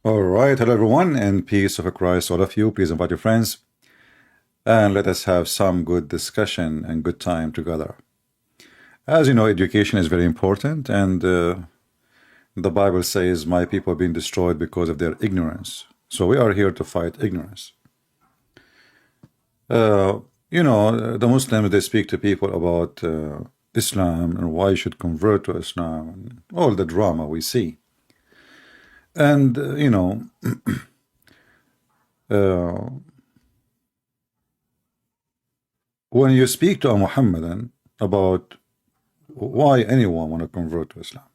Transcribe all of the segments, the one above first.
All right, hello everyone, and peace of Christ, all of you. Please invite your friends, and let us have some good discussion and good time together. As you know, education is very important, and the Bible says, "My people have been destroyed because of their ignorance." So we are here to fight ignorance. The Muslims, they speak to people about Islam and why you should convert to Islam, and all the drama we see. And uh, when you speak to a Muhammadan about why anyone want to convert to Islam,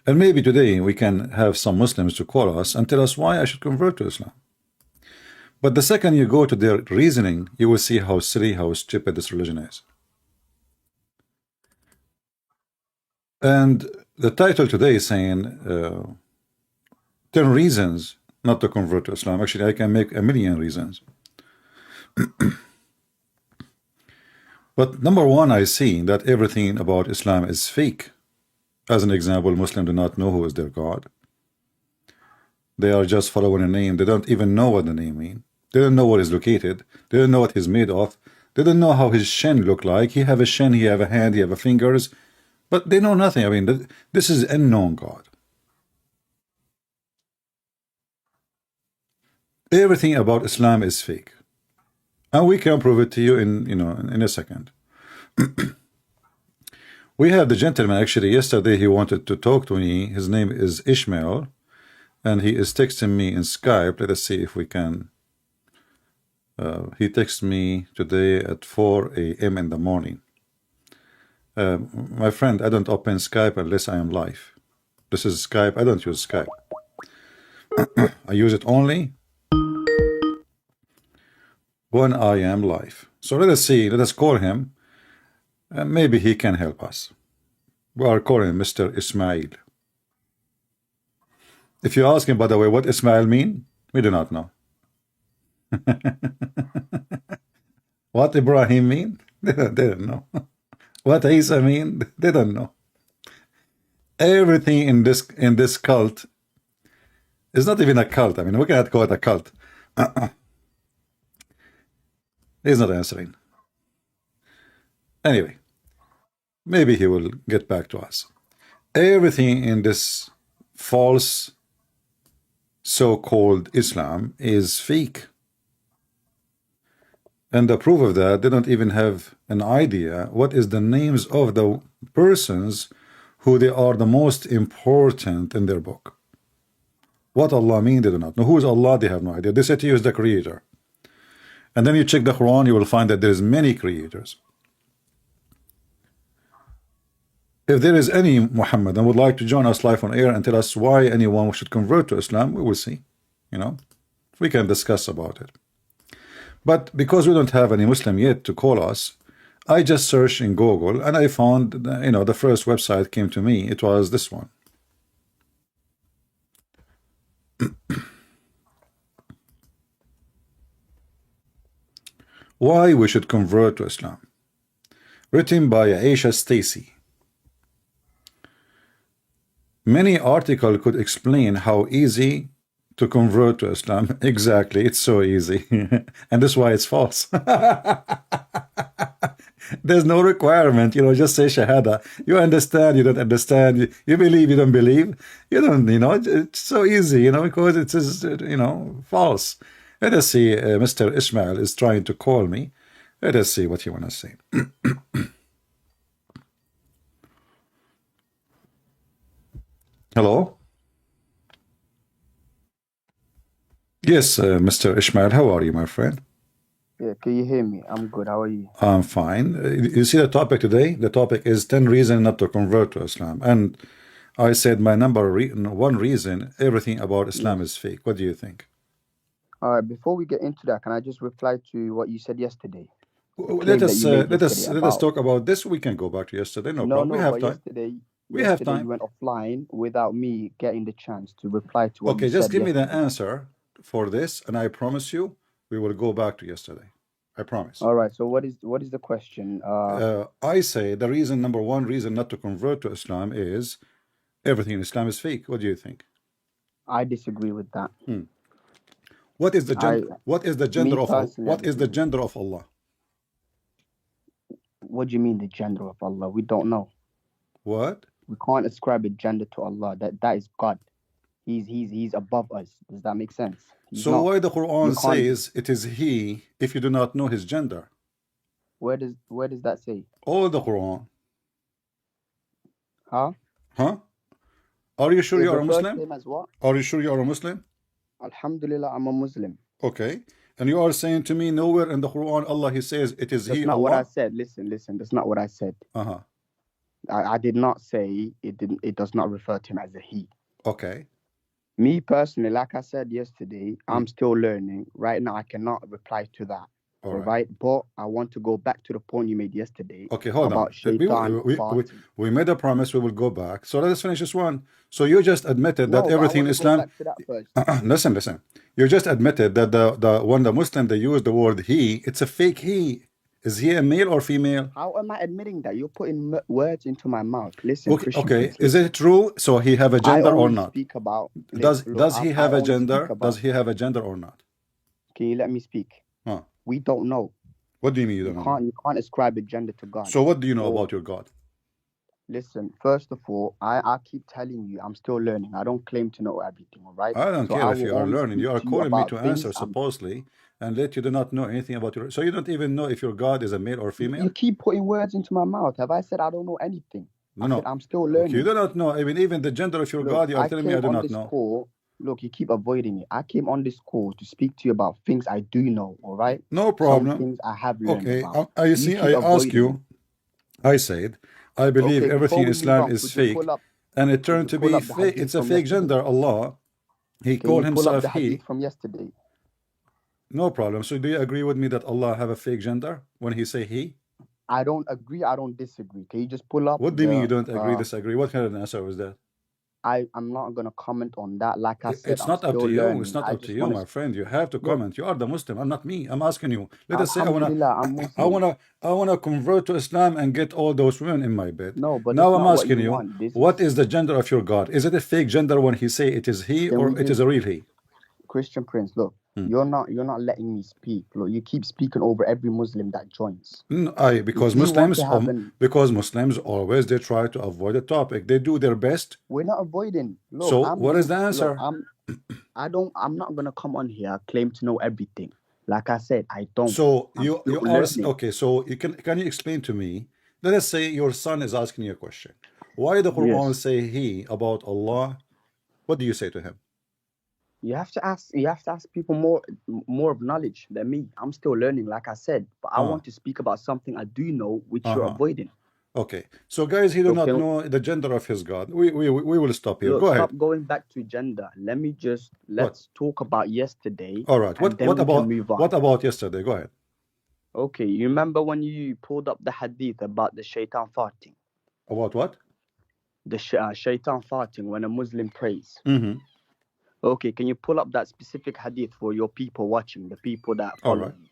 and maybe today we can have some Muslims to call us and tell us why I should convert to Islam. But the second you go to their reasoning, you will see how silly, how stupid this religion is. And the title today is saying 10 reasons not to convert to Islam. Actually, I can make a million reasons. But number one, I see that everything about Islam is fake. As an example, Muslims do not know who is their God. They are just following a name. They don't even know what the name means. They don't know where he's located. They don't know what he's made of. They don't know how his shin look like. He have a shin, he have a hand, he have a fingers. But they know nothing. I mean, this is unknown God. Everything about Islam is fake. And we can prove it to you in a second. We have the gentleman, actually, yesterday he wanted to talk to me. His name is Ishmael, and he is texting me in Skype. Let us see if we can. He texts me today at 4 a.m. in the morning. My friend, I don't open Skype unless I am live. This is Skype. I don't use Skype. I use it only when I am live. So let us see. Let us call him. And maybe he can help us. We are calling Mr. Ismail. If you ask him, by the way, what Ismail mean, we do not know. What Ibrahim mean? They don't know. What Isa mean? They don't know. Everything in this cult is not even a cult. I mean, we cannot call it a cult. He's not answering. Anyway, maybe he will get back to us. Everything in this false so-called Islam is fake. And the proof of that, they don't even have an idea what is the names of the persons who they are the most important in their book. What Allah mean, they do not know. Who is Allah, they have no idea. They say to you is the creator. And then you check the Quran, you will find that there is many creators. If there is any Muhammad and would like to join us live on air and tell us why anyone should convert to Islam, we will see. We can discuss about it. But because we don't have any Muslim yet to call us, I just searched in Google and I found, the first website came to me. It was this one. Why we should convert to Islam. Written by Aisha Stacy. Many articles could explain how easy to convert to Islam. Exactly, it's so easy. And that's why it's false. There's no requirement, just say Shahada. You understand, you don't understand, you believe, you don't believe. You don't, it's so easy, because it is, false. Let us see, Mr. Ismail is trying to call me. Let us see what you want to say. Hello? Yes, Mr. Ishmael, how are you, my friend? Yeah, can you hear me? I'm good. How are you? I'm fine. You see the topic today? The topic is 10 reasons not to convert to Islam. And I said my one reason, everything about Islam is fake. What do you think? All right, before we get into that, can I just reply to what you said yesterday? The Let claim that us you made let yesterday us let us about talk about this. We can go back to yesterday. No problem. We no, have but time. yesterday We have you time. went offline without me getting the chance to reply to what you Okay, just said give me the yesterday. answer for this, and I promise you, we will go back to yesterday. I promise. All right. So what is the question? I say the reason, number one reason not to convert to Islam is everything in Islam is fake. What do you think? I disagree with that. What is the gender? I, What is the me gender of Allah? personally, I What is the disagree. gender of Allah? What do you mean the gender of Allah? We don't know. What? We can't ascribe a gender to Allah. That is God. He's above us. Does that make sense? He's So not. why the You Quran can't. says it is he if you do not know his gender? Where does that say? All the Quran. Huh? Huh? Are you sure It you are a refers to Muslim? him as what? Are you sure you are a Muslim? Alhamdulillah, I'm a Muslim. Okay. And you are saying to me nowhere in the Quran Allah he says it is That's he not what I Allah? said. Listen. That's not what I said. Uh-huh. I did not say it didn't. It does not refer to him as a he. Okay. Me personally, like I said yesterday, I'm still learning. Right now, I cannot reply to that. All All right. right. But I want to go back to the point you made yesterday Okay, hold on. about shaitan farting. We made a promise we will go back. So let us finish this one. So you just admitted that No, but I everything in want to go Islam. back to that first. Listen. You just admitted that the when the Muslim they use the word he, it's a fake he. Is he a male or female? How am I admitting that? You're putting words into my mouth. Listen, Okay, Christian okay. Prince, Is listen. it true? So he have a I gender or only not? speak about. Does he have I a only speak gender? about. Does he have a gender or not? Can you let me speak? Huh. We don't know. What do you mean you don't know? You can't ascribe a gender to God. So what do you know about your God? Listen, first of all, I keep telling you, I'm still learning. I don't claim to know everything, all right? I don't So care I if you will are only learning. speak You are to you calling me about to things answer supposedly, and yet you do not know anything about your. So you don't even know if your God is a male or female. You keep putting words into my mouth. Have I said I don't know anything? No, I no. said I'm still learning. You do not know even the gender of your Look, God. You are I telling me I came do on not this know. call. Look, you keep avoiding it. I came on this call to speak to you about things I do know, all right? No problem. Some things I have learned Okay, about. I You see. keep I ask avoiding you. I said, I believe Okay, everything before in we move Islam on, is could you fake, pull up and it could turned you to pull be up the fake. hadith It's a from fake yesterday? gender. Allah, He Can called you pull up himself the he. hadith from yesterday? No problem. So do you agree with me that Allah have a fake gender when He say he? I don't agree. I don't disagree. Can you just pull up What do you mean you the? don't agree, disagree? What kind of an answer was that? I'm not gonna comment on that. Like I said, It's I'm not up still to you. learning. It's not I up to just you, want my to friend. You have to look. comment. You are the Muslim. I'm not me. I'm asking you. Let us say Alhamdulillah, I'm Muslim. I wanna convert to Islam and get all those women in my bed. No, but Now that's I'm not what asking you you, want. This what is. is the gender of your God? Is it a fake gender when He say it is he, Can or we it is just a real he? Christian Prince? Look, you're not letting me speak. Look, you keep speaking over every Muslim that joins. Because If you want Muslims to have because Muslims always they try to avoid the topic. They do their best. we're not avoiding. Look, So what is the answer? I'm not gonna come on here claim to know everything. Like I said, I don't. So I'm you still are learning. okay. So can you explain to me? Let us say your son is asking you a question. Why the Quran Yes. say he about Allah? What do you say to him? You have to ask people more of knowledge than me. I'm still learning, like I said, but I want to speak about something I do know, which you're avoiding. Okay, so guys, he do not know the gender of his God. We will stop here. Look, Go ahead. stop going back to gender. Let's talk about yesterday. All right. What about move on. what about yesterday? Go ahead. Okay, you remember when you pulled up the hadith about the shaitan farting? About what? The shaitan farting when a Muslim prays. Mm-hmm. Okay, can you pull up that specific hadith for your people watching, the people that follow you?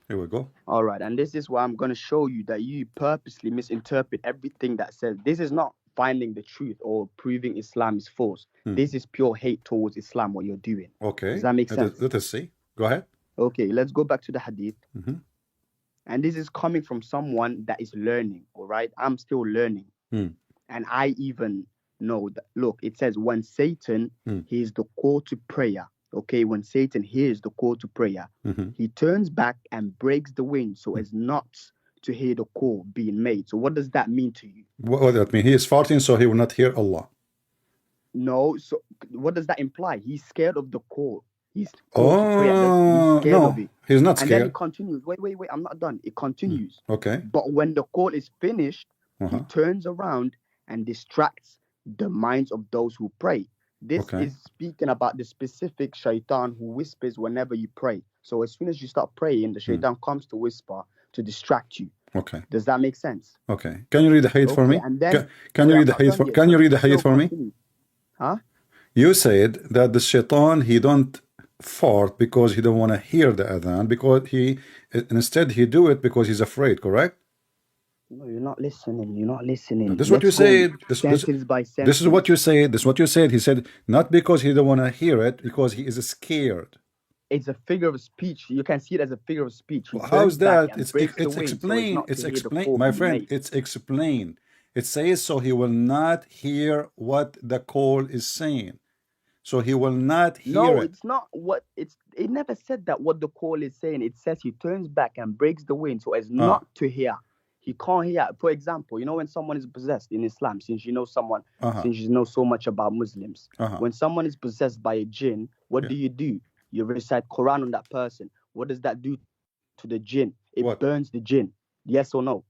Here we go. All right, and this is where I'm going to show you that you purposely misinterpret everything that says. This is not finding the truth or proving Islam is false. This is pure hate towards Islam, what you're doing. Okay. Does that make sense? Let us see. Go ahead. Okay, let's go back to the hadith. And this is coming from someone that is learning, all right? I'm still learning. And I even know that, look, it says when Satan hears the call to prayer, okay, when Satan hears the call to prayer, he turns back and breaks the wind so as not to hear the call being made. So what does that mean to you? What does that mean? He is farting, so he will not hear Allah. No, so what does that imply? He's scared of the call. He's called to prayer. He's scared of it. He's not scared. And then it continues. Wait, I'm not done. It continues. Okay. But when the call is finished, he turns around and distracts the minds of those who pray. This is speaking about the specific shaitan who whispers whenever you pray. So as soon as you start praying, the shaitan comes to whisper to distract you. Okay. Does that make sense? Okay. Can you read the hadith for me? And then, can you read the hadith Can you read the hadith for me? Huh? You said that the shaitan, he don't fart because he don't want to hear the adhan, because instead he do it because he's afraid, correct? No, you're not listening. You're not listening. This is what you Let's go said. sentence by This is what sentence. you said. This is what you said. He said not because he don't want to hear it, because he is scared. It's a figure of speech. You can see it as a figure of speech. He How's turns back that? and breaks the It's wind so as explained. not It's to hear the explained, call my being friend. made. It's explained. It says so he will not hear what the call is saying. So he will not hear No, it. it's not what it's. It never said that what the call is saying. It says he turns back and breaks the wind so as not to hear. He can't hear. For example, you know when someone is possessed in Islam, since you know someone, since you know so much about Muslims, when someone is possessed by a jinn, what do? You recite Quran on that person. What does that do to the jinn? It What? burns the jinn. Yes or no?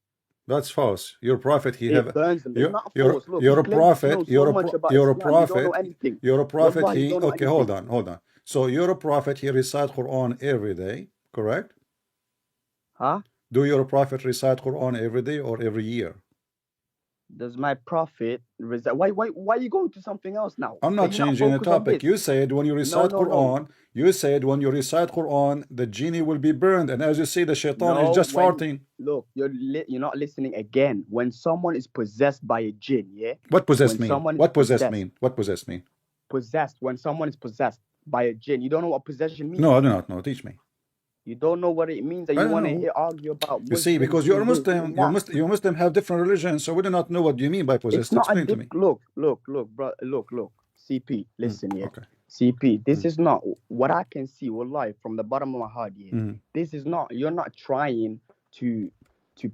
That's false. Your prophet, he It have burns them. It's not false. Look, you're he a claims to know prophet. so much about You're a Islam. You don't know prophet. anything. You're a prophet. Wallah, you He don't know okay. anything. Hold on. So you're a prophet. He recite Quran every day, correct? Huh? Do your prophet recite Quran every day or every year? Does my prophet reside? Why are you going to something else now? I'm not Can you not changing the focus on topic. this? You said when you recite Quran, you said when you recite Quran, the genie will be burned, and as you see, the shaitan is just farting. Look, you're not listening again. When someone is possessed by a jinn, yeah. What possessed When mean? someone What is possessed mean? What possessed mean? Possessed. When someone is possessed by a jinn, you don't know what possession means. No, I do not know. Teach me. You don't know what it means, and you want to argue about Muslims. You see, because you're a Muslim, you Muslim have different religions, so we do not know what you mean by possessed. It's not Explain to me. Look, bro, look. CP, listen here. CP, this is not what I can see. Wallahi, from the bottom of my heart, yeah. This is not. You're not trying to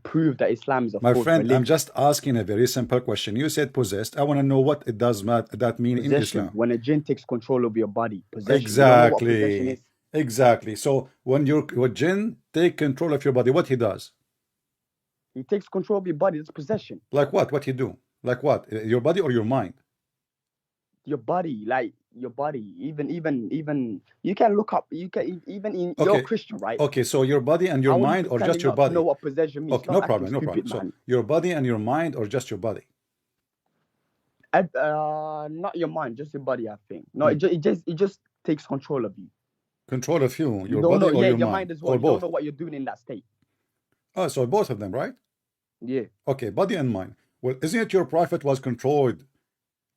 prove that Islam is a my false friend religion. I'm just asking a very simple question. You said possessed. I want to know what it does that mean possession, in Islam. When a jinn takes control of your body. Possession. Exactly. You don't know what possession is? Exactly. So when jinn take control of your body, what he does? He takes control of your body. That's possession. Like what? What he do? Like what? Your body or your mind? Your body, like your body. Even you can look up. You can even in you're Christian, right? Okay, so your body and your mind, or just your body? Know what possession means? Okay, no problem, no problem. So your body and your mind, or just your body? Not your mind, just your body. I think. No, it just takes control of you. Control of you, your body or your mind as well. You don't know what you're doing in that state. Oh, so both of them, right? Yeah. Okay, body and mind. Well, isn't it your prophet was controlled,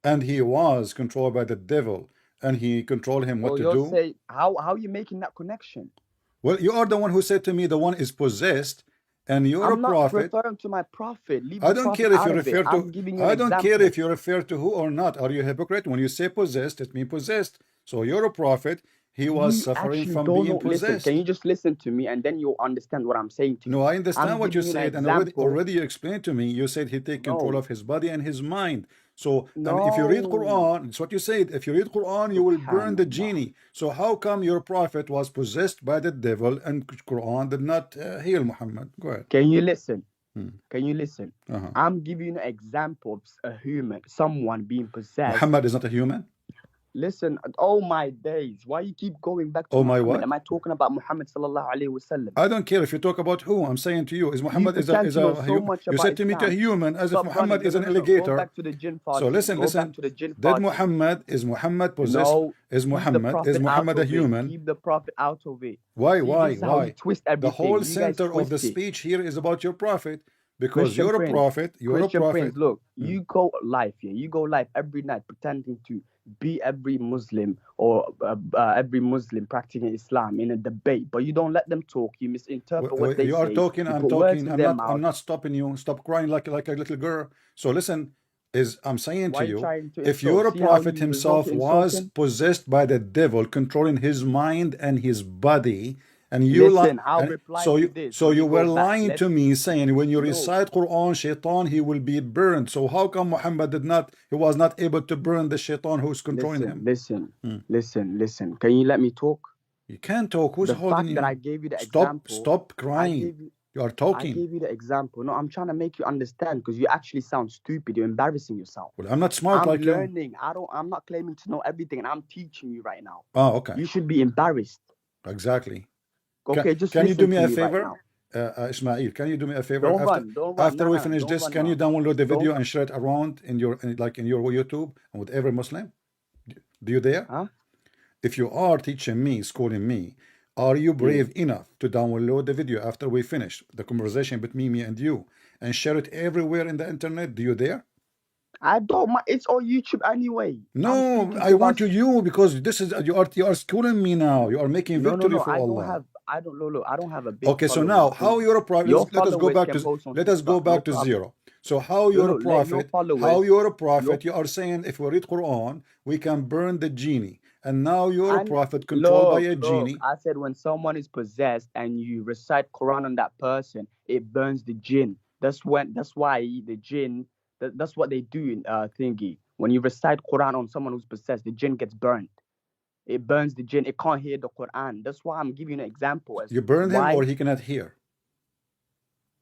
and he was controlled by the devil, and he controlled him what to do? Say, how are you making that connection? Well, you are the one who said to me the one is possessed, and you're a prophet. I'm not referring to my prophet. I don't care if you refer to. I don't care if you refer to who or not. Are you a hypocrite? When you say possessed, it means possessed. So you're a prophet. He was suffering from being possessed. Listen, can you just listen to me and then you'll understand what I'm saying to you? No, I understand what you said, and already you explained to me. You said he take control of his body and his mind. So if you read Quran, it's what you said. If you read Quran, you will burn the genie. So how come your prophet was possessed by the devil and Quran did not heal Muhammad? Go ahead. Can you listen? Can you listen? I'm giving you an example of a human, someone being possessed. Muhammad is not a human? Listen, oh my days, why you keep going back to Muhammad? What? Am I talking about Muhammad sallallahu alaihi wasallam? I don't care if you talk about who. I'm saying to you, is Muhammad you said to me to a human as if Muhammad is an alligator. Go back to the jinn party. So listen. Did Muhammad is Muhammad possessed? No, is Muhammad a human? Keep the prophet out of it. Why? Twist everything. The whole center of the speech here is about your prophet. Because you're a prophet, Prince, look, you go live here. You go live every night pretending to be every Muslim or every Muslim practicing Islam in a debate, but you don't let them talk. You misinterpret what they say. You are talking. I'm talking. I'm not stopping you. Stop crying like a little girl. So listen, I'm saying to you, if your prophet himself was possessed by the devil, controlling his mind and his body. And you so you were lying to me, saying when you recite Quran, shaitan, he will be burned. So how come Muhammad he was not able to burn the shaitan who's controlling him? Listen. Can you let me talk? You can't talk. Who's holding you? That I gave you the example. Stop crying. You are talking. I gave you the example. No, I'm trying to make you understand because you actually sound stupid. You're embarrassing yourself. Well, I'm not smart like you. I'm learning. I'm not claiming to know everything, and I'm teaching you right now. Oh, okay. You should be embarrassed. Exactly. Okay, can you do me a favor, Ismail? Can you do me a favor? After we finish this, can you download the video and share it around in your YouTube and with every Muslim? Do you dare? Huh? If you are teaching me, schooling me, Are you brave enough to download the video after we finish the conversation between me and you and share it everywhere in the internet? Do you dare? I don't mind. It's on YouTube anyway. I'm No, speaking I to want us. you because this is you are schooling me now. You are making No, victory for I don't Allah. have. I don't. Look, I don't have a big. Okay, so following now because how you're a prophet? your Let us go followers back can to post on let us go TikTok, back no to problem. zero. So how you're a Look, let your prophet? followers. How you're a Your, prophet? You are saying if we read Quran, we can burn the genie, and now you're a and prophet controlled by a look, genie. I said when someone is possessed and you recite Quran on that person, it burns the jinn. That's why the jinn. That's what they do in thingy. When you recite Quran on someone who's possessed, the jinn gets burned. It burns the jinn. It can't hear the Quran. That's why I'm giving you an example as You burn him, why. or he cannot hear.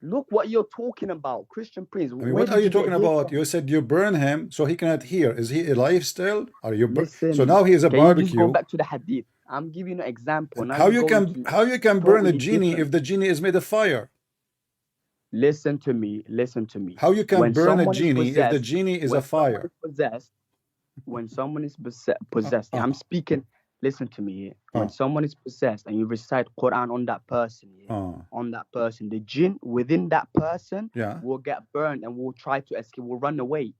Look what you're talking about, Christian Prince. I mean, Where what are did you you get talking here about? from? You said you burn him so he cannot hear. Is he alive still? Are you so Listen, now he is a can you just go barbecue? back to the hadith? I'm giving you an example. Now How you're you going can to burn a totally genie different. if the genie is made of fire? Listen to me. Listen to me. How you can When burn a someone is genie if the possessed, genie is a when someone fire? is possessed, when someone is possessed, I'm Uh, speaking. Listen to me here. uh, When someone is possessed and you recite Quran on that person, on that person, the jinn within that person yeah. will get burned and will try to escape, will run away.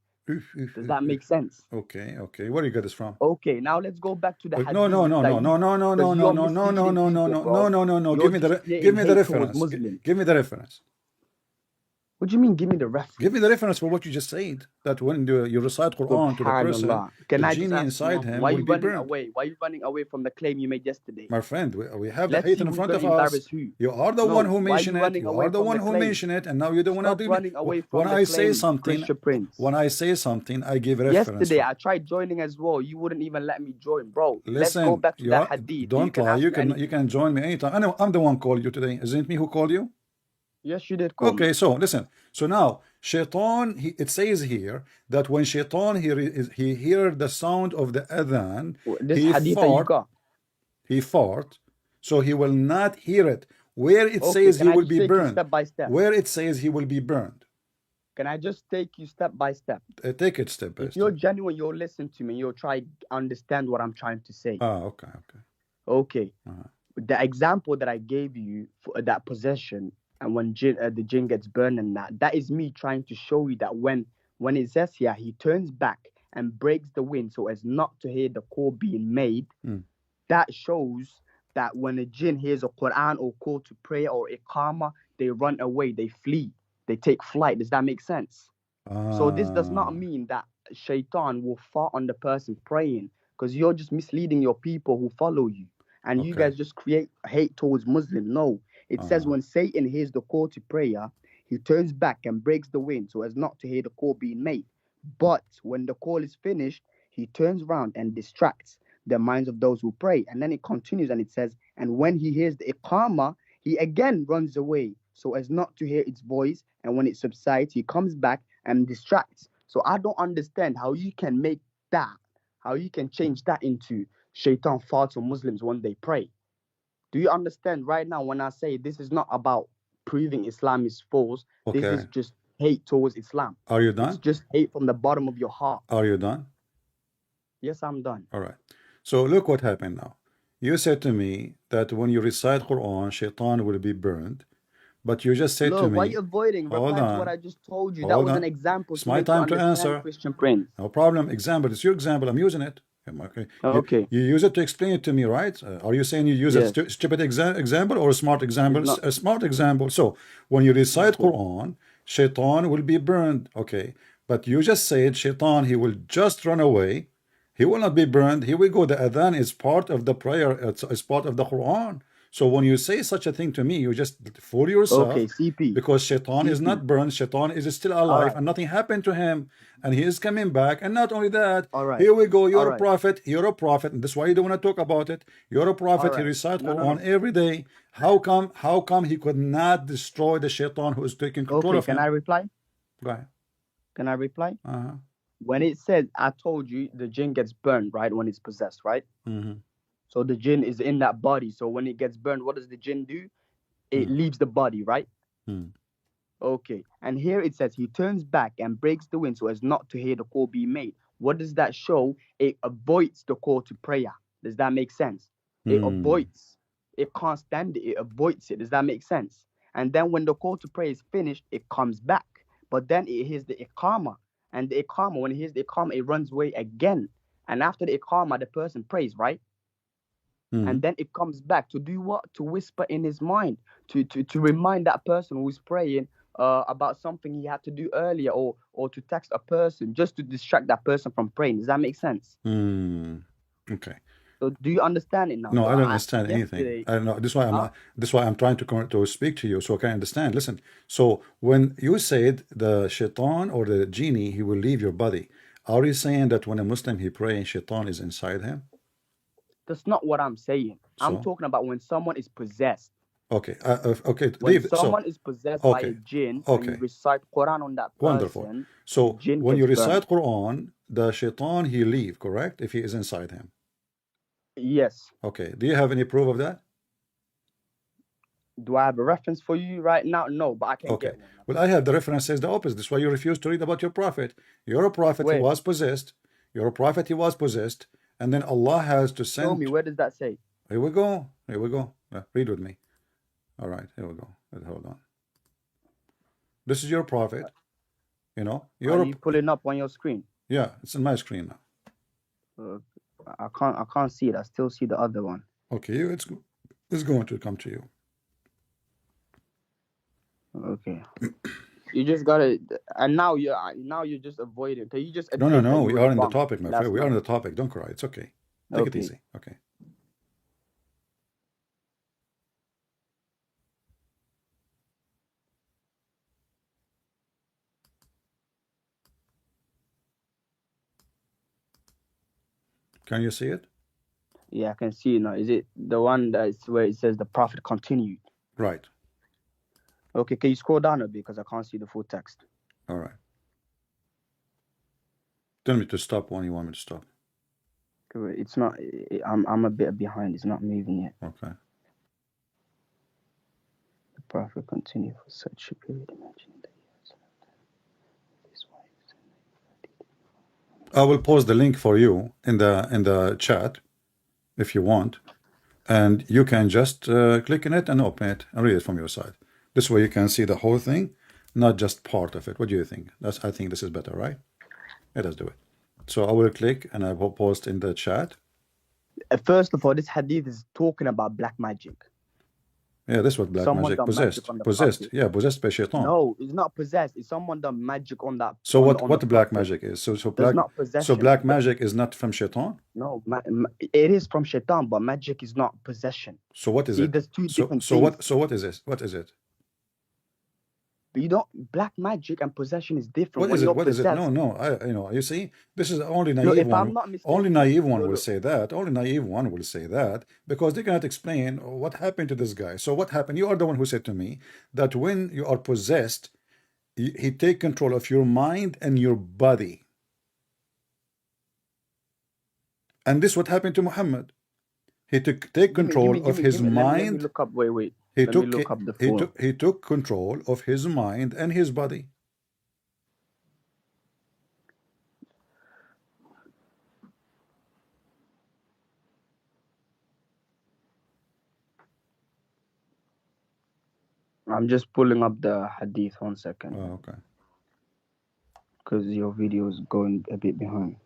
Does that make sense? Okay, okay. Where you get this from? Okay, now let's go back to the No, no, hadith no, that no, no, no, no, no, because no, you're no, no, no, misleading no, no, people, no, bro. no, no, no. You're Give me just the creating hate towards reference. Muslims. Give me the reference. What do you mean? Give me the reference. Give me the reference for what you just said. That when you recite Quran to the person, Subhanallah. Can the I just genie ask you inside one thing? him Why are will you be running burned. away? Why are you running away from the claim you made yesterday? My friend, we have the Let's hadith see in who's front going of to us. embarrass who. You are the No, one who why are mentioned you it. running You away are the from one the who claim? mentioned it, and now you don't want to Stop do running it. away When from the I say claim, something, Christian Prince. when I say something, I give reference. Yesterday, I tried joining as well. You wouldn't even let me join, bro. Let's go Listen, back to that hadith. don't You can lie. ask me anything. You can join me anytime. I know I'm the one called you today. Isn't it me who called you? Yes, you did call me. Okay, so listen. So now, Shaitan, it says here that when Shaitan he hear the sound of the adhan, This he hadith that you got. so he will not hear it. Where it Okay, says can he I will just be take you burned. step by step? Where it says he will be burned. Can I just take you step by step? Take it step by If step. you're genuine, you'll listen to me. You'll try understand what I'm trying to say. Okay, okay. Okay. The example that I gave you for that possession and when the jinn gets burned and that is me trying to show you that when it says here he turns back and breaks the wind so as not to hear the call being made, that shows that when a jinn hears a Quran or call to prayer or iqama, they run away, they flee, they take flight. Does that make sense? So this does not mean that shaitan will fart on the person praying, because you're just misleading your people who follow you. And you guys just create hate towards Muslims. No, it says when Satan hears the call to prayer, he turns back and breaks the wind so as not to hear the call being made. But when the call is finished, he turns around and distracts the minds of those who pray. And then it continues and it says, and when he hears the iqama, he again runs away so as not to hear its voice. And when it subsides, he comes back and distracts. So I don't understand how you can make that, how you can change that into shaitan farts on Muslims when they pray. Do you understand right now when I say this is not about proving Islam is false? This is just hate towards Islam. Are you done? It's just hate from the bottom of your heart. Are you done? Yes, I'm done. All right. So look what happened now. You said to me that when you recite Quran, shaitan will be burned. But you just said to me, why are you avoiding? Reply to what I just told you. That was an example. It's my time to answer. Christian Prince. No problem. Example. It's your example. I'm using it. Okay. Okay. You use it to explain it to me, right? Are you saying you use a stupid example or a smart example? A smart example. So when you recite Quran, shaitan will be burned. Okay. But you just said shaitan, he will just run away. He will not be burned. Here we go. The adhan is part of the prayer. It's part of the Quran. So when you say such a thing to me, you just fool yourself. Okay, CP. Because shaitan is not burned. Shaitan is still alive and nothing happened to him. And he is coming back. And not only that, here we go. You're a prophet. You're a prophet. And that's why you don't want to talk about it. You're a prophet. He recites Quran every day. How come he could not destroy the shaitan who is taking control of him? Can I reply? Go ahead. Can I reply? When it says, I told you the jinn gets burned, right? When it's possessed, right? So the jinn is in that body. So when it gets burned, what does the jinn do? It leaves the body, right? Okay. And here it says he turns back and breaks the wind so as not to hear the call be made. What does that show? It avoids the call to prayer. Does that make sense? It avoids it can't stand it. It avoids it. Does that make sense? And then when the call to pray is finished, it comes back. But then it hears the iqama. And the iqama, when it hears the iqama, it runs away again. And after the iqama, the person prays, right? And then it comes back to do what? To whisper in his mind, to remind that person who's praying about something he had to do earlier, or to text a person just to distract that person from praying. Does that make sense? Okay. So do you understand it now? No, So I don't understand anything. yesterday- I don't know. This is why I'm trying to speak to you so I can understand. Listen. So when you said the shaitan or the genie, he will leave your body, are you saying that when a Muslim he prays, shaitan is inside him? That's not what I'm saying. I'm So? talking about when someone is possessed. Okay. Okay. When Leave. someone is possessed by a jinn and you recite Quran on that person, Wonderful. So jinn when you gets recite burned. Quran, the shaitan he leave, correct? If he is inside him. Yes. Okay. Do you have any proof of that? Do I have a reference for you right now? No, but I can Okay. get one. Well, I have the reference says the opposite. That's why you refuse to read about your prophet. You're a prophet, he Where? was possessed. You're a prophet, he was possessed. And then Allah has to send. Show me, where does that say? Here we go. Here we go. Read with me. All right, here we go. Hold on. This is your prophet. You know, Are you pulling up on your screen? Yeah, it's on my screen now. I can't see it. I still see the other one. Okay, it's going to come to you. Okay. You just gotta, and now you're just avoiding. Can you just admit No. We are in the wrong topic, my friend. We are in night? the topic. Don't cry. It's okay. Take it easy. Okay. Can you see it? Yeah, I can see it now. Is it the one that's where it says the prophet continued? Right. Okay, can you scroll down a bit because I can't see the full text? All right. Tell me to stop when you want me to stop. It's not. I'm a bit behind. It's not moving yet. Okay. The prophet continued for such a period. Imagine the years. I will post the link for you in the chat if you want, and you can just click on it and open it and read it from your side. This way you can see the whole thing, not just part of it. What do you think? I think this is better, right? Let us do it. So I will click and I will post in the chat. First of all, this hadith is talking about black magic. Yeah, this was black someone magic. Possessed. Yeah, possessed by shaitan. No, it's not possessed. It's someone done magic on that. So what black magic is? So black magic is not from shaitan? No, it is from shaitan, but magic is not possession. So what is it? There's two different things. So what is this? What is it? But you don't. Black magic and possession is different. What is it? No. You see, this is only naive one. Only naive one will say that. Only naive one will say that because they cannot explain what happened to this guy. So what happened? You are the one who said to me that when you are possessed, he take control of your mind and your body. And this what happened to Muhammad. He take control of his mind. Let me look up. Wait. He took control of his mind and his body. I'm just pulling up the hadith. 1 second. Oh, okay. Because your video is going a bit behind.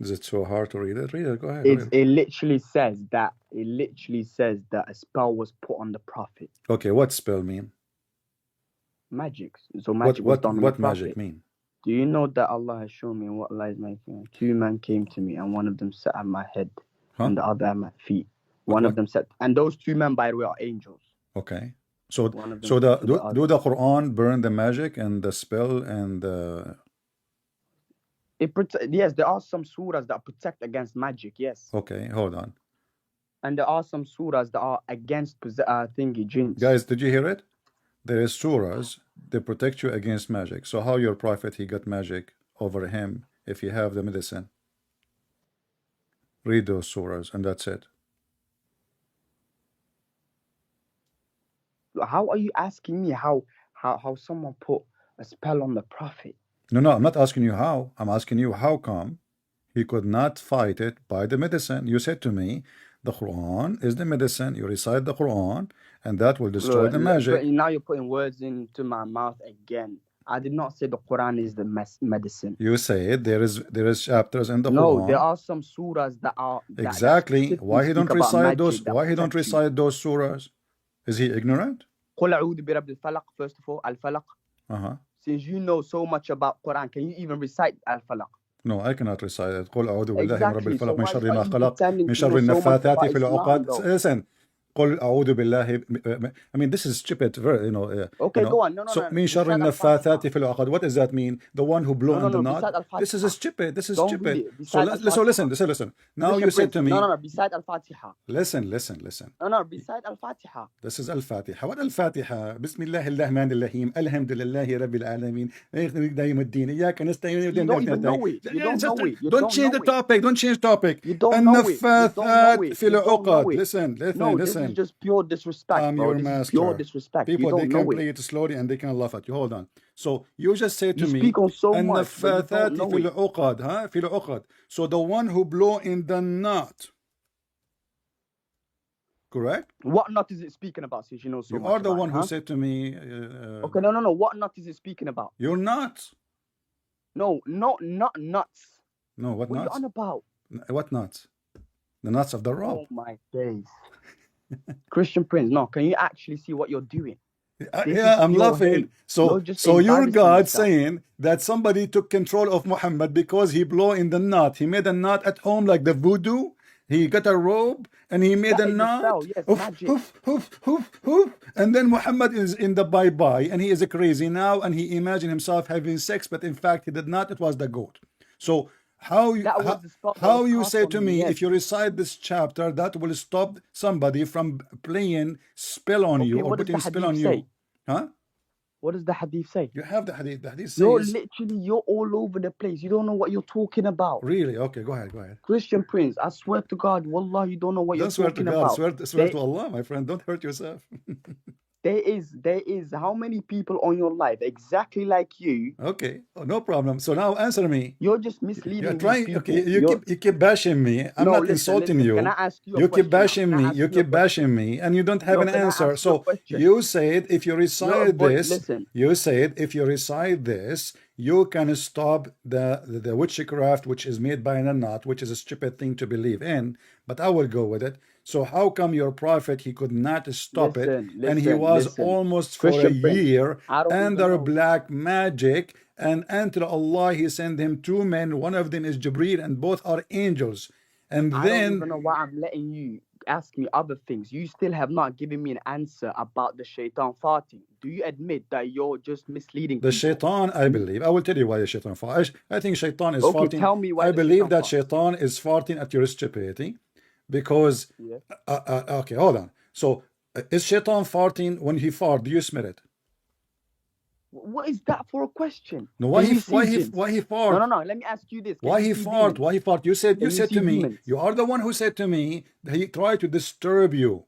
Is it so hard to read it? Read it. Go ahead. It literally says that. It literally says that a spell was put on the prophet. Okay, what spell mean? Magic. So magic was done on the what prophet. magic mean? Do you know that Allah has shown me what lies making? 2 men came to me, and one of them sat at my head, and the other at my feet. One of them sat, and those 2 men, by the way, are angels. Okay. So do the Quran burn the magic and the spell and the... Yes, there are some surahs that protect against magic, yes. Okay, hold on. And there are some surahs that are against jinns. Guys, did you hear it? There is surahs, they protect you against magic. So how your prophet, he got magic over him if you have the medicine? Read those surahs and that's it. How are you asking me how someone put a spell on the prophet? No, I'm not asking you how. I'm asking you how come he could not fight it by the medicine. You said to me, the Quran is the medicine. You recite the Quran and that will destroy the magic. But now you're putting words into my mouth again. I did not say the Quran is the medicine. You said there is chapters in the Quran. No, there are some surahs that are exactly. Why he don't recite those? Why he don't recite those surahs? Is he ignorant? قل أعوذ برب الفلق, first of all, al-falaq. Since you know so much about Quran, can you even recite al-falaq? No, I cannot recite it. قل أعوذ بالله من رب الفلق من شر ما خلق من شر النفاثات في العقد. Listen. قل أعوذ بالله. I mean, this is stupid. Okay, go on. No. من شر النفاثات في العقد. What does that mean? The one who blew in the knot. This is stupid. This is stupid. So listen. Now you said to me. No. Beside al-Fatiha. Listen. No. Beside al-Fatiha. This is al-Fatiha. What al-Fatiha? بسم الله الرحمن الرحيم. الحمد لله رب العالمين. دايم الدين. إياك نستعين. You don't even know it. You don't know it. Don't change the topic. Don't change topic. You don't know it. النفاثات في العقد. Listen. This is just pure disrespect. I'm your master. Pure disrespect. People, they can play it slowly and they can laugh at you. Hold on. So you just say to me, speak on so much, النفاثات في العقد, huh? في العقد. So the one who blow in the knot. Correct? What knot is it speaking about? Since you know so you much. are the about one it, who said to me. Okay, no. What knot is it speaking about? You're not. No, not nuts. No, what nuts? What are you on about? What nuts? The nuts of the rope. Oh my days. Christian Prince, no, can you actually see what you're doing? Yeah, I'm laughing. So you're God saying that somebody took control of Muhammad because he blew in the knot. He made a knot at home like the voodoo. He got a rope and he made a knot. Yes, hoof. And then Muhammad is in the bye-bye and he is crazy now and he imagined himself having sex, but in fact he did not. It was the goat. So how you say to me, if you recite this chapter, that will stop somebody from playing spell on you or putting spell on you? Huh? What does the hadith say? You have the hadith. The hadith says you're all over the place. You don't know what you're talking about. Really? Okay, go ahead. Christian Prince, I swear to God, wallah, you don't know what you're talking about. Swear to Allah, my friend. Don't hurt yourself. There is how many people on your life exactly like you? Okay, no problem. So now answer me. You're just misleading. You're trying. Okay, you keep bashing me. I'm not insulting you. Can I ask you a you question keep bashing me. You keep bashing me, and you don't have an answer. So you said if you recite this, you can stop the witchcraft which is made by a knot, which is a stupid thing to believe in. But I will go with it. So how come your prophet, he could not stop it, and he was almost for a year under black magic, and until Allah, he sent him two men, one of them is Jibreel, and both are angels. And I then don't even know why I'm letting you ask me other things. You still have not given me an answer about the shaitan farting. Do you admit that you're just misleading the shaitan? I believe I will tell you why the shaitan farts. I think shaitan is farting. Tell me why. I believe that shaitan is farting at your stupidity. Because okay, hold on. So is shaitan farting? When he fart, do you smell it? What is that for a question? No, why he fart? No. Let me ask you this. Why he fart? You said to me. You are the one who said to me that he tried to disturb you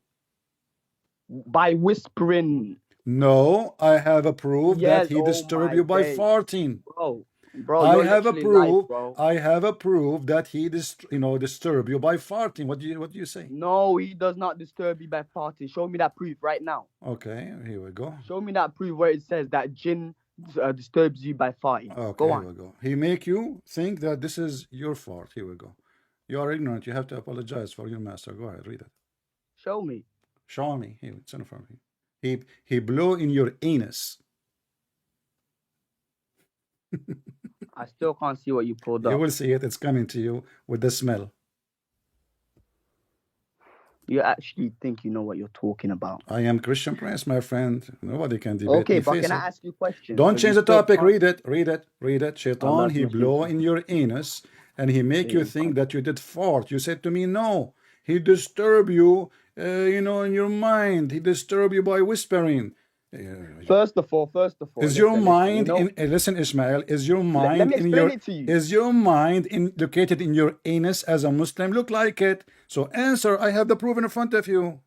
by whispering. No, I have a proof that he disturbed you by farting. Bro, I have a proof. I have a proof that he disturb you by farting. What do you say? No, he does not disturb you by farting. Show me that proof right now. Okay, here we go. Show me that proof where it says that jinn disturbs you by farting. Okay, go on. Here we go. He make you think that this is your fart. Here we go. You are ignorant. You have to apologize for your master. Go ahead, read it. Show me. Show me. Here, it's in front of me. He blew in your anus. I still can't see what you pulled up. You will see it. It's coming to you with the smell. You actually think you know what you're talking about. I am Christian Prince, my friend. Nobody can debate. Okay, but can I ask you questions? Don't change the topic. Read it. Shaitan, he blow in your anus and he make you think that you did fart. You said to me, no. He disturb you, in your mind. He disturb you by whispering. First of all, is your listen, mind you know, in listen, Ismail, is your let mind me in explain your it to you. is your mind in located in your anus as a Muslim? Look like it. So answer. I have the proof in front of you.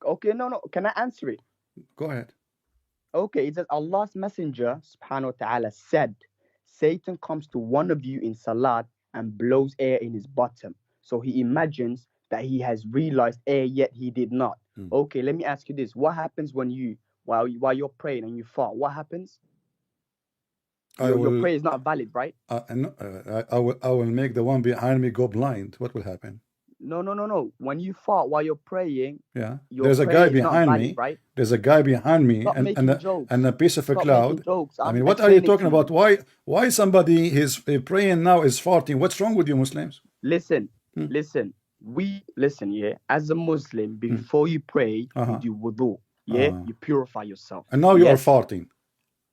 Okay, no, can I answer it? Go ahead. Okay, it says Allah's messenger subhanahu wa ta'ala said, Satan comes to one of you in salat and blows air in his bottom. So he imagines that he has realized air, yet he did not. Okay, let me ask you this. What happens when you, while you're praying and you fart, what happens? Your prayer is not valid, right? I will make the one behind me go blind. What will happen? No. When you fart while you're praying, Yeah, your there's a prayer guy is not behind valid, me. right? There's a guy behind me, Stop and making jokes. a piece of a Stop cloud. making jokes. I I'm mean, what are you explaining talking to you. about? Why somebody is praying now is farting? What's wrong with you Muslims? Listen, listen, yeah. As a Muslim, before you pray, you do wudu, yeah. You purify yourself. And now you are farting.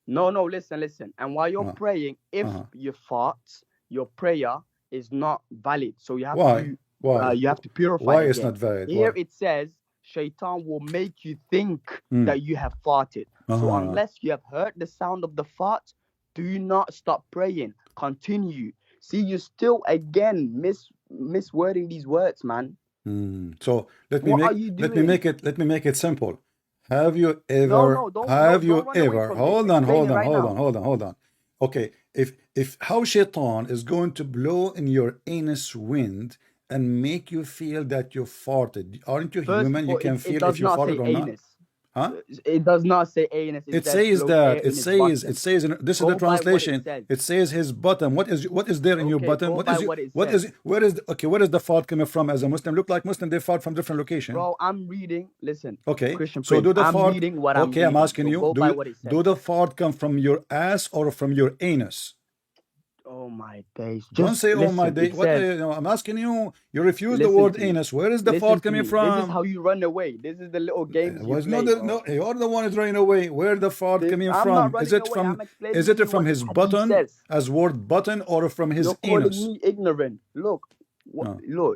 No, listen. And while you're praying, if you fart, your prayer is not valid. So you have to you have to purify. Why again. It's not valid? Here it says Shaitan will make you think that you have farted. So unless you have heard the sound of the fart, do not stop praying. Continue. See, you still again miswording these words, man. So let me make it simple. Have you ever hold on. Okay, if how Shaitan is going to blow in your anus wind and make you feel that you farted, aren't you human? You can feel if you farted or not. Huh? It does not say anus. It says that. It says. This is the translation. It says his bottom. What is there in your bottom? Where is the fart coming from? As a Muslim, look like Muslim. They fart from different locations. Bro, I'm reading. Listen. Okay. Christian so do the I'm fart. Reading what okay, I'm asking you. Do the fart come from your ass or from your anus? Oh my days. Don't say oh my days. What I'm asking you. You refuse the word anus. Where is the fart coming from? This is how you run away. This is the little games you play. No, you're the one who's running away. Where the fart coming from? Is it from his button, as word button, or from his anus? You're calling me ignorant. Look,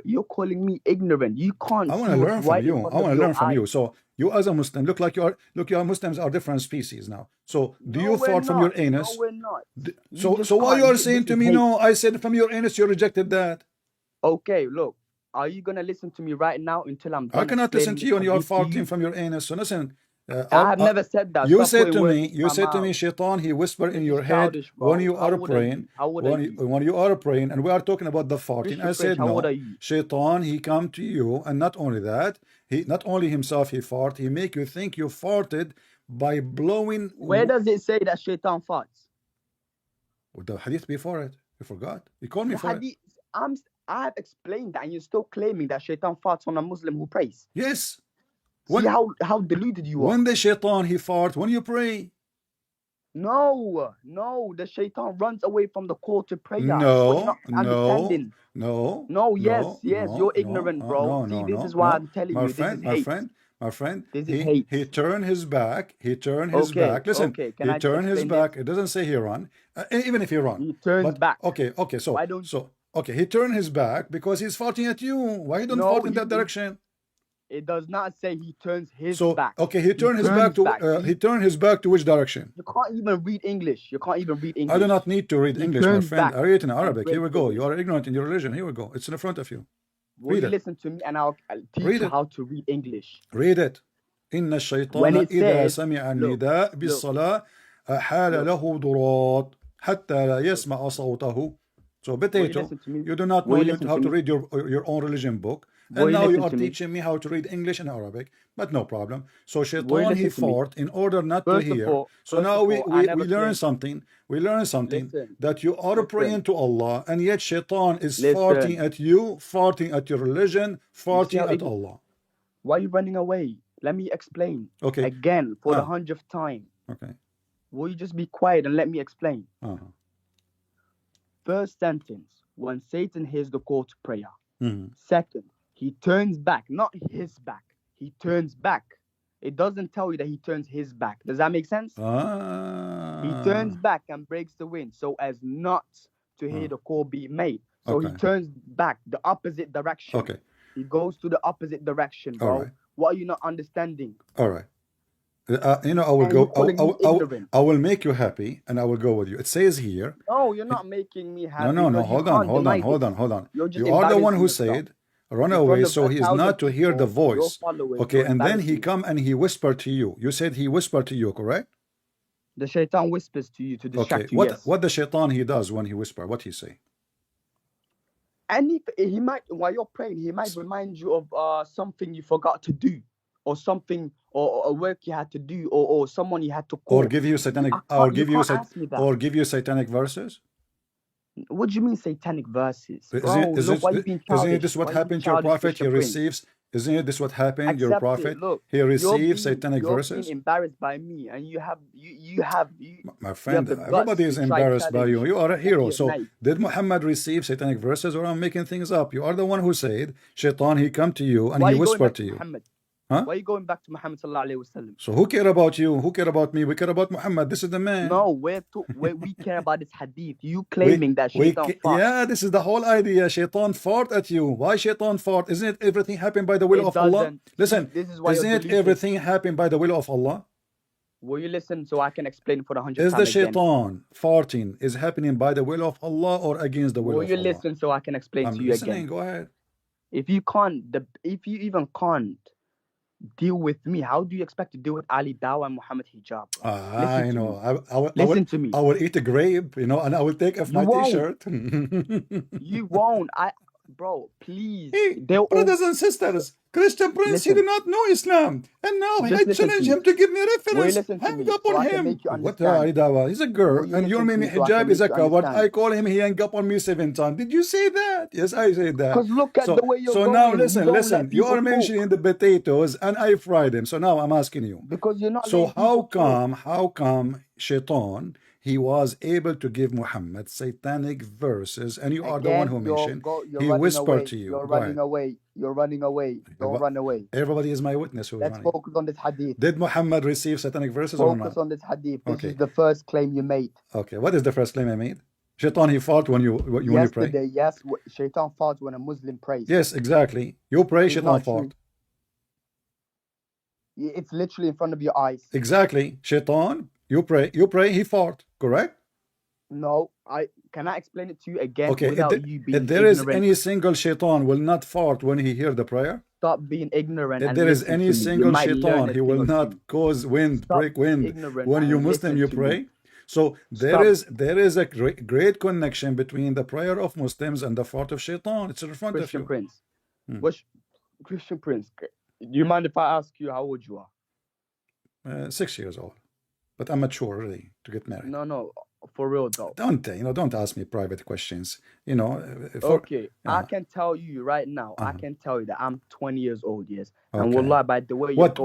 you're calling me ignorant. You can't. I want to learn from you. I want to learn from you. So you as a Muslim look like you are Muslims are different species now. So do you fart from your anus? No, we're not. So why you are saying to me no? I said from your anus. You rejected that. Okay, look. Are you gonna listen to me right now until I'm done? I cannot listen to you and you are farting from your anus. So listen. I have never said that. You said to me, Shaitan, he whispered in your head when you are praying. When you are praying, and we are talking about the farting. I said no. Shaitan, he come to you, and not only that, he not only himself he fart, he make you think you farted by blowing. Where does it say that Shaitan farts? With the hadith before it, you forgot. You called me for it. I have explained that, and you're still claiming that Shaitan farts on a Muslim who prays. Yes. See how deluded you are. When the Shaitan he fart when you pray. No, the Shaitan runs away from the call to prayer. No, yes, you're ignorant, bro. See, this is why I'm telling you. My friend, this is hate. He turned his back. Listen, he turned his back. It doesn't say he run. Even if he run. He turns back. Okay, okay, he turned his back because he's farting at you. Why you don't fart in that direction? It does not say he turns his back. Okay, he turned his back to he turned his back to which direction? You can't even read English. I do not need to read English, my friend. I read it in Arabic. Here we go. You are ignorant in your religion. Here we go. It's in front of you. Will you listen to me and I'll teach you how to read English. Read it. إن الشيطان إذا سمع النداء بالصلاة أحال له ضراط حتى لا يسمع صوته. So potato, you do not know how to read your own religion book. And now you are teaching me how to read English and Arabic, but no problem. So Shaitan he fought in order not to hear. So now we learn something. We learn something that you are praying to Allah, and yet Shaitan is farting at you, farting at your religion, farting at Allah. Why are you running away? Let me explain. Okay. Again, for the 100th time. Okay. Will you just be quiet and let me explain? First sentence, when Satan hears the call to prayer. Second, he turns back, not his back. He turns back. It doesn't tell you that he turns his back. Does that make sense? He turns back and breaks the wind so as not to hear the call be made. So he turns back the opposite direction. Okay. He goes to the opposite direction, bro. What are you not understanding? All right. You know, I will and you're go. calling me ignorant. I will make you happy, and I will go with you. It says here. No, you're not making me No, happy no, no. because you Hold on, can't hold on, deny hold this. on, hold on. You're just You are the one embarrassing who yourself said, "Run in front away," of so he is 1,000 not to hear the people, your voice. followers. Okay, You're and then he embarrassing. come and he whispered to you. You said he whispered to you, correct? The shaitan whispers to you to Okay. distract you. Yes. What the shaitan he does when he whisper? What he say? And he might, while you're praying, he might remind you of something you forgot to do, or something, or a work you had to do, or someone you had to call. Or give you satanic, You can't ask me that. or give you satanic verses? What do you mean satanic verses, bro? Is Look, why you being childish? isn't this what Why you being happened to your childish, prophet? He Christian Prince? receives. Isn't it this what happened? Your Accept it. prophet, Look, he receives satanic you're verses. being embarrassed by me, and you have My friend, the guts everybody is to try embarrassed by you. challenge You are a hero. your So knife. did Muhammad receive satanic verses, or I'm making things up? You are the one who said, Shaitan, he come to you and Why he are you going whispered back to to you. Muhammad? Huh? Why are you going back to Muhammad sallallahu alaihi wasallam? So who care about you? Who care about me? We care about Muhammad. This is the man. No, we care about this hadith. You claiming that shaitan fought. Yeah, this is the whole idea. Shaitan fought at you. Why shaitan fought? Isn't it everything happened by the will of Allah? Listen, this is why isn't it everything happened by the will of Allah? Will you listen so I can explain for the 100th time Is the again? shaitan farting is happening by the will of Allah or against the will of Allah? Will you listen so I can explain to you listening. again? Go ahead. If you even can't deal with me, how do you expect to deal with Ali Dawa and Muhammad Hijab? I know. Listen to me. I will eat a grape, and I will take off my t-shirt. You won't. Bro, please. Hey, brothers and sisters, Christian Prince, he did not know Islam. And now I challenge him to give me reference. Hang up on him. What Ali Dawa? He's a girl. And your name hijab is a coward. I call him, he hang up on me 7 times. Did you say that? Yes, I said that. Because look at the way you're going. So now listen. You are mentioning the potatoes and I fried them. So now I'm asking you. Because you're not. So how come Shaitan, he was able to give Muhammad satanic verses, and you are the one who mentioned he whispered to you. You're running away. Don't run away. Everybody is my witness. Let's focus on this hadith. Did Muhammad receive satanic verses or not? Focus on this hadith. This is the first claim you made. Okay, what is the first claim I made? Shaitan, he fought when you pray. Yes, Shaitan fought when a Muslim prays. Yes, exactly. You pray, Shaitan fought. It's literally in front of your eyes. Exactly. Shaitan, you pray, he fought, correct? No, can I explain it to you again without you being if there ignorant? is any single shaitan will not fart when he hear the prayer. Stop being ignorant. If there is any single shaitan, he will not cause wind, break wind when you Muslim you pray. So there is a great connection between the prayer of Muslims and the fart of shaitan. It's in front Christian of you. Prince. Christian Prince, do you mind if I ask you how old you are? 6 years old. But I'm mature really to get married. No, for real though. Don't ask me private questions. Okay, I can tell you right now. I can tell you that I'm 20 years old. Yes, and wallah, by the way, what do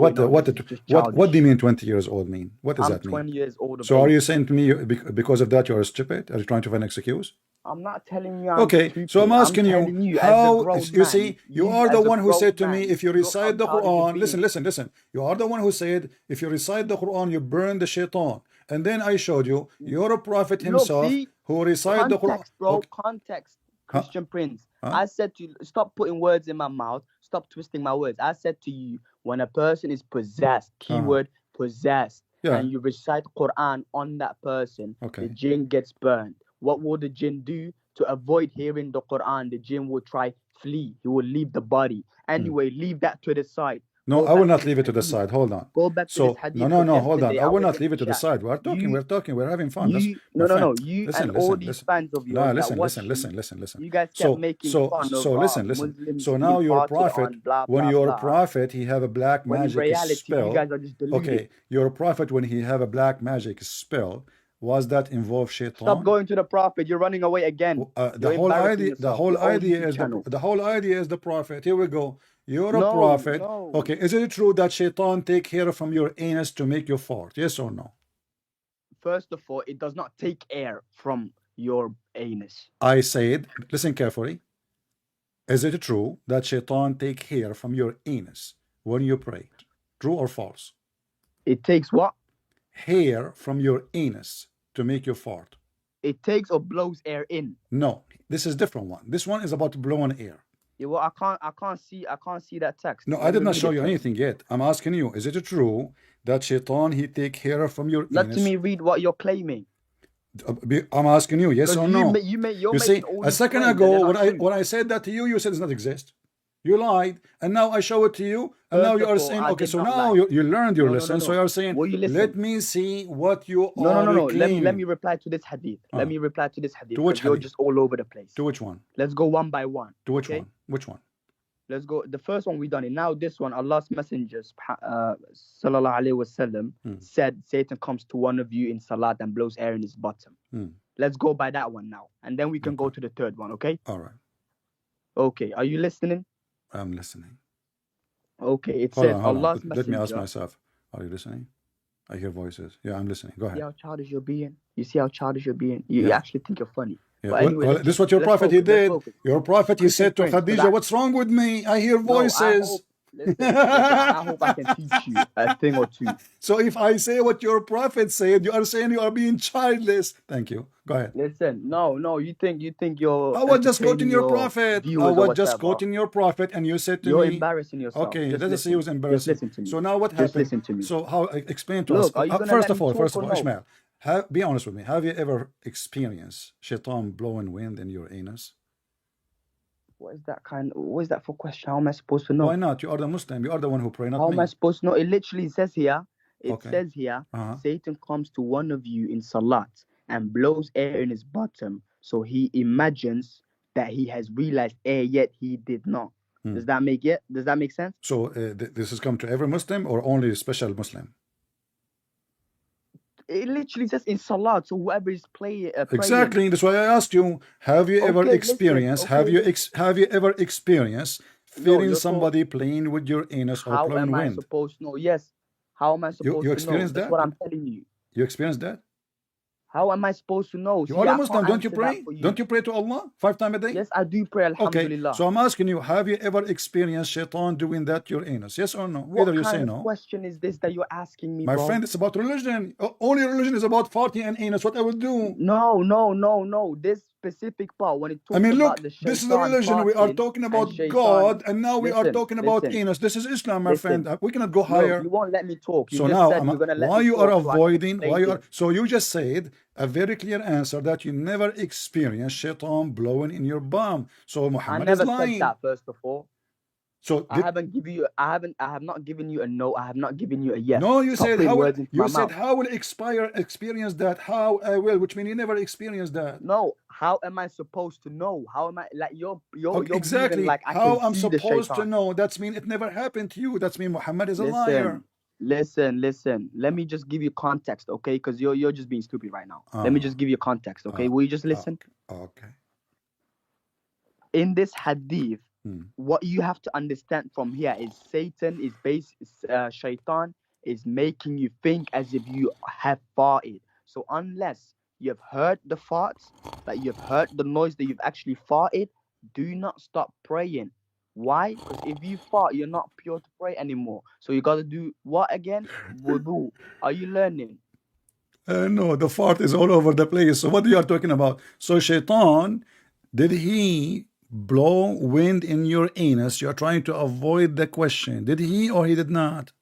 you mean 20 years old mean? What does that mean? I'm 20 years old. So are you saying to me because of that you are stupid? Are you trying to find an excuse? I'm not telling you. I'm stupid. So I'm asking you how you see you are the one who said to me if you recite the Quran. Listen. You are the one who said if you recite the Quran you burn the shaitan. And then I showed you your prophet himself who recited the Quran. Bro, context, Christian Prince. I said to you, stop putting words in my mouth. Stop twisting my words. I said to you, when a person is possessed, keyword possessed, and you recite Quran on that person, the jinn gets burned. What will the jinn do? To avoid hearing the Quran, the jinn will try flee. He will leave the body. Anyway, leave that to the side. No, I will not leave it to the side. Hold on. Go back to this hadith. No, hold on. I will not leave it to the side. We're talking, we're having fun. You and all these fans of yours. Listen. You guys kept making fun of listen. So now your prophet, when your prophet, he have a black magic spell. You guys are just deluded. Okay, your prophet, when he have a black magic spell, was that involve shaitan? Stop going to the prophet. You're running away again. The whole idea is the prophet. Here we go. You're a prophet. No. Okay, is it true that shaitan take hair from your anus to make you fart? Yes or no? First of all, it does not take air from your anus. I said, listen carefully. Is it true that shaitan take hair from your anus when you pray? True or false? It takes what? Hair from your anus to make you fart. It takes or blows air in. No, this is different one. This one is about blowing air. Yeah, well, I can't see that text. No, I Let me did not read show it you to you. anything yet. I'm asking you, is it true that shaitan, he take hair from your Let anus? me read what you're claiming. I'm asking you, yes Because or no? you're You see, making all a these second claims and they're ago, not true. when I said that to you, you said it does not exist. You lied, and now I show it to you, and now First you of are all, saying, I okay, did so not now lie. you learned your No, no, no, lesson, so no. you are saying, Will you listen? let me see what you No, no, are no, no. Let me claiming. reply to this hadith. Let me reply to this hadith To which because you're hadith? just all over the place. To which one? Let's go one by one. To which Okay? one? Which one? Let's go. The first one we done it. Now this one, Allah's Messenger, sallallahu alaihi wasallam, said Satan comes to one of you in salat and blows air in his bottom. Let's go by that one now, and then we can go to the third one. Okay? All right. Okay. Are you listening? I'm listening. Okay. It Hold says on, hold on. Allah's Let me ask Messenger. myself. Are you listening? I hear voices. Yeah, I'm listening. Go See ahead. how childish you're being? You see how childish you're being? You Yeah. actually think you're funny. Yeah. But anyway, Well, this is what your prophet he did. Your prophet he Christian said to Prince, 'cause Khadija, "What's wrong with me? I hear No, I voices." hope. Listen. I hope I can teach you a thing or two. So if I say what your prophet said, you are saying you are being childless. Thank you. Go ahead. Listen, no, you think you're I was just quoting entertaining your your prophet. I viewers or was just whatever. quoting your prophet, and you said to You're me, embarrassing yourself. okay, Just let us say it was listen. Just embarrassing. listen to me. So now what Just happened? listen to me. So how, explain to Look, us. are you gonna First let of me all, talk or no? Ishmael, be honest with me. Have you ever experienced shaitan blowing wind in your anus? What is that for question? How am I supposed to know? Why not? You are the Muslim. You are the one who pray, not How me. am I supposed to know? It literally says here, Okay. Satan comes to one of you in salat and blows air in his bottom, so he imagines that he has realized air, yet he did not. Does that make sense? So this has come to every Muslim or only a special Muslim? It literally says in salat, so whoever is praying. Exactly. That's why I asked you. Have you ever experienced? Have you ever experienced feeling somebody playing with your anus or How blowing am I wind? supposed to know? Yes. How am I supposed You to know? experienced That's that? what I'm telling you. You experienced that? How am I supposed to know? You See, are a I Muslim. can't Don't you answer that pray? for you. Don't you pray to Allah 5 times a day? Yes, I do pray. Okay. Alhamdulillah. So I'm asking you, have you ever experienced shaitan doing that to your anus? Yes or no? What Either you say kind no. of question is this that you're asking me, My bro? friend, it's about religion. Only religion is about farting and anus. What I will do? No. This specific part when it talks I mean, about look, the this is the shaitan religion. We are farting talking and about shaitan. God, and now we are talking about Listen. anus. This is Islam, my friend. We cannot go Look, higher. you won't let me talk. You So just now, said you're gonna let why me you are talk so I can avoiding? explain Why you are? things. So you just said a very clear answer that you never experienced shaitan blowing in your bum. So I Muhammad is never lying. said that first of all. So I have not given you a no. I have not given you a yes. no, you Stop said putting how will words into my mouth. how will experience that? How I will, which means you never experienced that. No, how am I supposed to know? How am I like you're exactly believing like I how can I'm see the supposed to shaitan. know? That's mean it never happened to you. That's mean Muhammad is a liar. Listen. Let me just give you context, okay? Because you're just being stupid right now. Let me just give you context, okay? Will you just listen? Okay. In this hadith, what you have to understand from here is shaitan is making you think as if you have farted. So unless you have heard the farts, like you have heard the noise that you've actually farted, do not stop praying. Why? Because if you fart, you're not pure to pray anymore. So you got to do what again? Wudu. Are you learning? No, the fart is all over the place. So what are you talking about? So shaitan, did he blow wind in your anus? You're trying to avoid the question. Did he or he did not?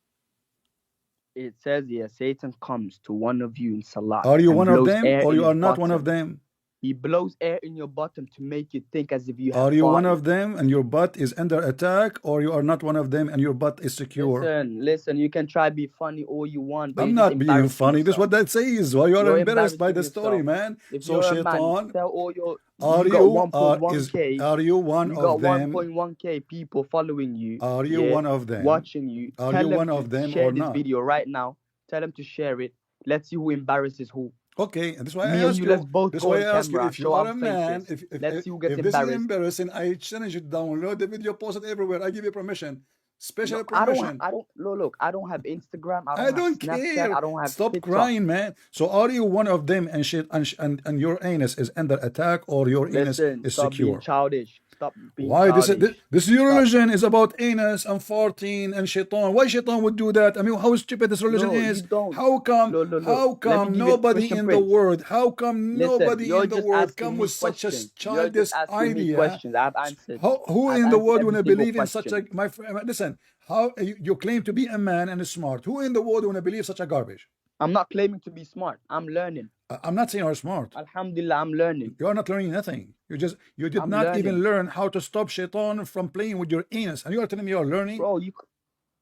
It says here, Satan comes to one of you in salat. Are you one of them or you are not bottom. one of them? He blows air in your bottom to make you think as if you have Are you farted. one of them and your butt is under attack, or you are not one of them and your butt is secure? Listen, you can try be funny all you want, but I'm not being funny. This is what that says. Why you are embarrassed by the story, man? If so you're shaitan, a man, tell all your are you got 1.1K. Are you one you of got them? 1.1K people following you. Are you one of them? Watching you. Are you one of them share or this not? video right now. Tell them to share it. Let's see who embarrasses who. Okay, and that's why I Me and ask you, you. let's both That's go why on I ask you camera, if you show are our a man. faces. If Let's see who gets this is embarrassed. embarrassing, I challenge you to download the video, post it everywhere. I give you permission, special No, permission. Look, I don't have Instagram. I have don't Snapchat. care. I don't have Stop TikTok. crying, man. So are you one of them and shit and your anus is under attack or your anus is Stop secure? being childish. stop being Why childish. this your religion is about anus and farting and shaitan? Why shaitan would do that? I mean, how stupid this religion No, you is? don't. How come? Look. How Let me come give you nobody Christian in the Prince. world? How come Listen, nobody you're in the just world asking come me with such a questions. You're childish just asking me idea? questions. I've answered. Who I've in the answered world every wanna single believe in such a question. my friend? Listen, how you claim to be a man and smart? Who in the world wanna believe such a garbage? I'm not claiming to be smart. I'm learning. I'm not saying you're smart. Alhamdulillah, I'm learning. You're not learning nothing. You did I'm not learning. even learn how to stop shaitan from playing with your anus, and you are telling me you're learning. Bro,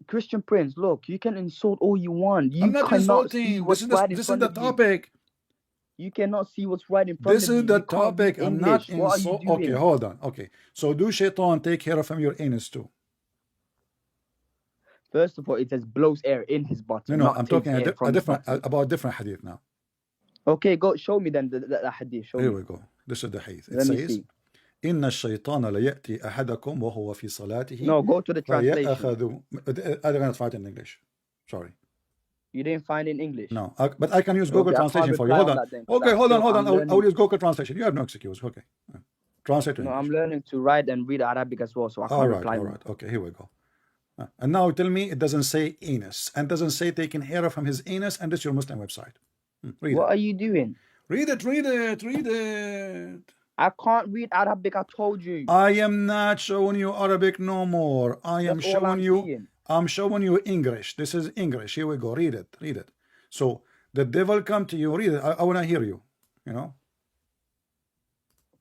Christian Prince, look, you can insult all you want. You I'm not cannot see insulting. what's right in This is front the of you. topic. You cannot see what's right in front This of you. is the You can't topic. read I'm not English. What are you doing? Okay, hold on. Okay, so do shaitan take care from your anus too? First of all, it says blows air in his bottom. No, not I'm takes talking air from his bottom. about different hadith now. Okay, go show me then the hadith. Show Here me. we go. This is the hadith. It Let me says, see. إن الشيطان ليأتي أحدكم وهو في صلاته. No, go to the translation. I don't find it in English. Sorry. You didn't find it in English? No, but I can use Google Okay, Translation for you. Hold on. Okay, hold on. I will use Google Translation. You have no excuse. Okay. Translate to English. No, I'm learning to write and read Arabic as well, so I can't reply. All right. Okay, here we go. And now tell me it doesn't say anus and doesn't say taking hair from his anus, and this is your Muslim website. Read what it. are you doing? Read it. I can't read Arabic, I told you. I am not showing you Arabic no more. I'm showing you English. This is English. Here we go. Read it. So the devil come to you. Read it. I want to hear you. You know.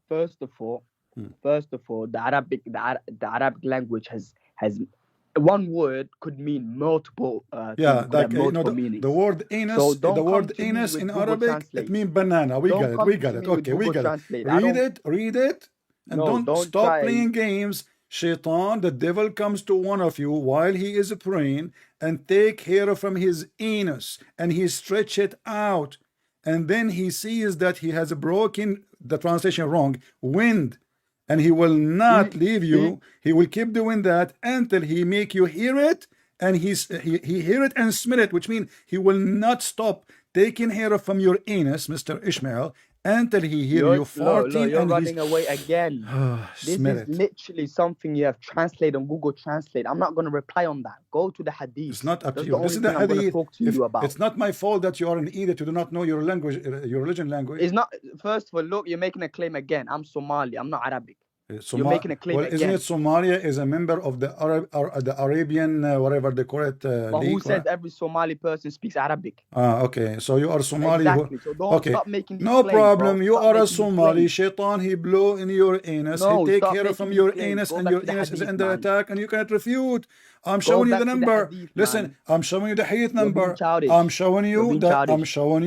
First of all, the Arabic language has one word could mean multiple. The word anus. So the word anus in Arabic Translate. It means banana. We got it. Okay, we got it. Read it, and don't stop playing games. Shaitan, the devil, comes to one of you while he is praying and take hair from his anus and he stretch it out, and then he sees that he has broken, the translation wrong, wind, and he will not leave you. He will keep doing that until he make you hear it, and he hear it and smell it, which means he will not stop taking hair from your anus, Mr. Ishmael, until he hear you farting. You're running away again. This is literally something you have translated on Google Translate. I'm not going to reply on that. Go to the hadith. It's not up to you. This is the hadith. It's not my fault that you are an idiot. You do not know your language, your religion language. It's not. First of all, look, you're making a claim again. I'm Somali. I'm not Arabic. You're making a claim again. Isn't it Somalia is a member of the Arabian, whatever they call it, but league? Who says every Somali person speaks Arabic? Okay. So you are Somali. Exactly. So don't stop making these No claims, problem. bro. You Stop are a making these Somali. claims. Shaitan, he blow in your anus. No, he take stop hair making from these your claims. anus, Go and back your to the anus is hadith, under man. attack, and you cannot refute. I'm showing you the number. Hadith, Listen, man. I'm showing you the hadith You're being number. childish. I'm showing you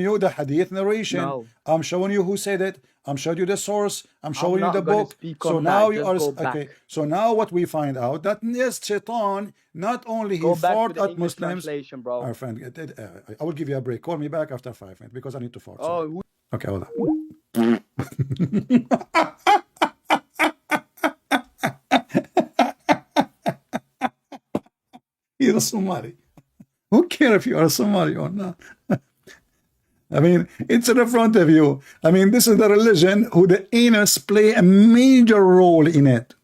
You're the hadith narration. No. I'm showing you who said it. I'm showing you the source. I'm showing you the book. So now you are okay. So now what we find out that yes, Shaitan not only he fought at Muslims. Bro. Our friend, I will give you a break. Call me back after 5 minutes because I need to fart. Okay, hold on. You're a Somali. Who cares if you are a Somali or not? I mean, it's in front of you. I mean, this is the religion who the anus play a major role in it.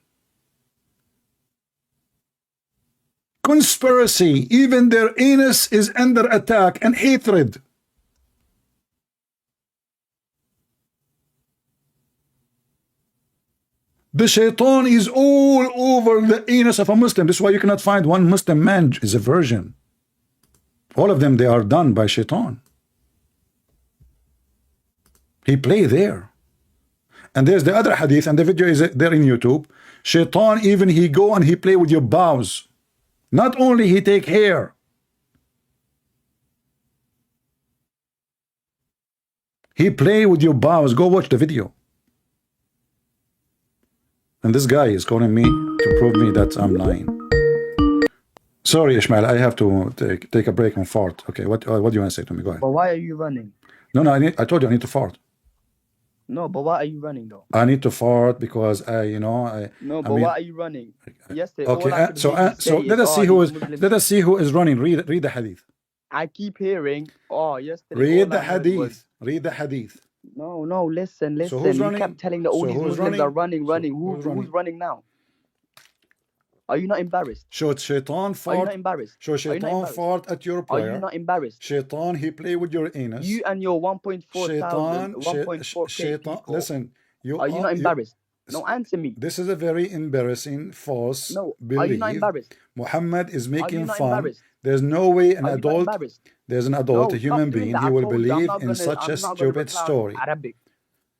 Conspiracy, even their anus is under attack and hatred. The shaitan is all over the anus of a Muslim. This is why you cannot find one Muslim man is a virgin. All of them, they are done by shaitan. He play there. And there's the other hadith, and the video is there in YouTube. Shaitan, even he go and he play with your bowels. Not only he take hair. He play with your bowels. Go watch the video. And this guy is calling me to prove me that I'm lying. Sorry, Ismail, I have to take a break and fart. Okay, what do you want to say to me? Go ahead. But why are you running? No, I told you I need to fart. No, but why are you running though? I need to fart because why are you running? Yesterday. Okay, so let us see who is running. Read the hadith. I keep hearing, yesterday. Read the hadith. Read the hadith. No, listen. So who's He running? kept telling that all So these who's Muslims are running? running. So Who's running now? Are you not embarrassed? So shaitan Are you not fart. embarrassed? So Are you not shaitan embarrassed? fart at your Are you prayer. not embarrassed? Shaitan, he play with your anus. You and your 1.4 thousand, Shaitan, 1.4K shaitan. people. Listen, Are you not embarrassed? No, answer me. This is a very embarrassing false No, are you not belief. embarrassed? Muhammad is Are you making not fun. embarrassed? There's no way an Are you not adult, embarrassed? there's an adult, No, a stop human doing being, that. he I will told you believe in such a I'm not gonna stupid reply on story. Arabic.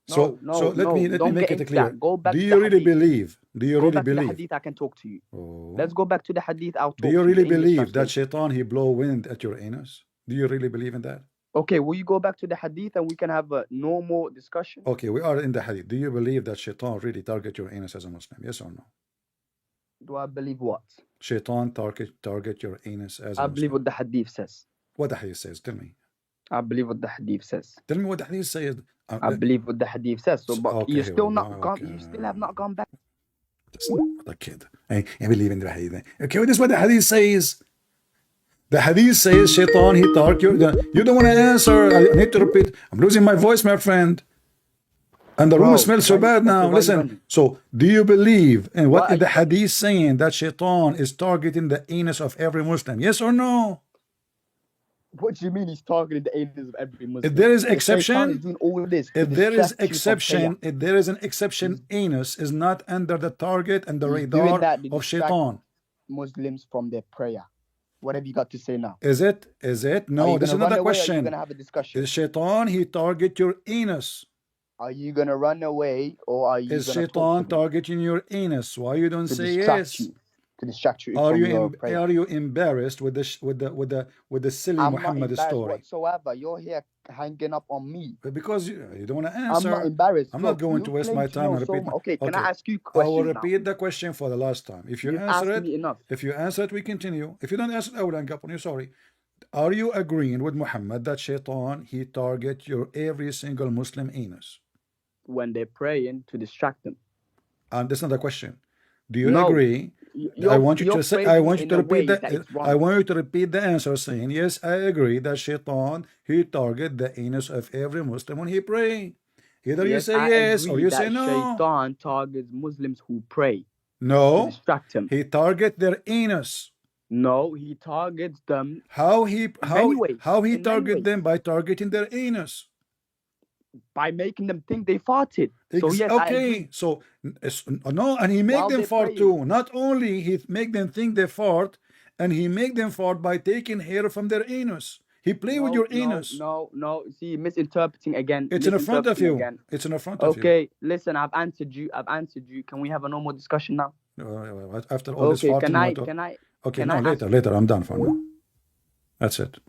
So let me Don't make get it into clear. that. Go back Do to you the really hadith. believe? Do you Go really back to the believe? hadith. I can talk to you. Oh. Let's go back to the hadith. I'll talk Do you to really the English believe that translation. shaitan he blow wind at your anus? Do you really believe in that? Okay, will you go back to the hadith and we can have a normal discussion? Okay, we are in the hadith. Do you believe that shaitan really target your anus as a Muslim? Yes or no? Do I believe what? Shaitan target your anus as a I Muslim. believe what the hadith says. What the hadith says? Tell me. I believe what the hadith says. Tell me what the hadith says. I believe what the hadith says. So, but okay, you still not okay. gone. You still have not gone back. That's not the kid. I believe in the hadith. Okay, this is what the hadith says. The hadith says, Shaitan, he target you. You don't want to answer. I need to repeat. I'm losing my voice, my friend. And the room smells so bad now. Listen. So, do you believe in what is the hadith saying that Shaitan is targeting the anus of every Muslim? Yes or no? What do you mean he's targeting the anus of every Muslim? If there is exception, is doing all of this if there is an exception, anus is not under the target and the radar of Shaitan. Muslims from their prayer. What have you got to say now? Is it? No, this is another question. Are you gonna have a discussion? Is Shaitan, he target your anus? Are you gonna run away or are you is gonna Shaitan targeting your anus? Why you don't say yes? To distract you Are from you your prayer. Are you embarrassed with the silly Muhammad story? Whatsoever. You're here hanging up on me. Because you don't want to answer. I'm not embarrassed. I'm not going to waste my time and repeat. Okay, can I ask you a question? I will repeat the question for the last time. If you answer it, if you answer it, we continue. If you don't answer it, I will hang up on you. Sorry. Are you agreeing with Muhammad that Shaitan, he target your every single Muslim anus when they're praying to distract them? And that's not the question. Do you agree? I want you to repeat that. I want you to repeat the answer, saying, yes, I agree that Shaitan, he target the anus of every Muslim when he pray. Either you say yes or you say no. Shaitan targets Muslims who pray. No, to distract him. He target their anus. No, he targets them. How he target them? By targeting their anus. By making them think they farted. So yes, okay. So no, and he make them fart too. Not only he make them think they fart, and he make them fart by taking hair from their anus. He play with your anus. No. See, misinterpreting again. It's in the front of you. It's in the front of you. Okay, listen. I've answered you. Can we have a normal discussion now? After all this farting. Can I? Okay, no, later. I'm done for now. That's it.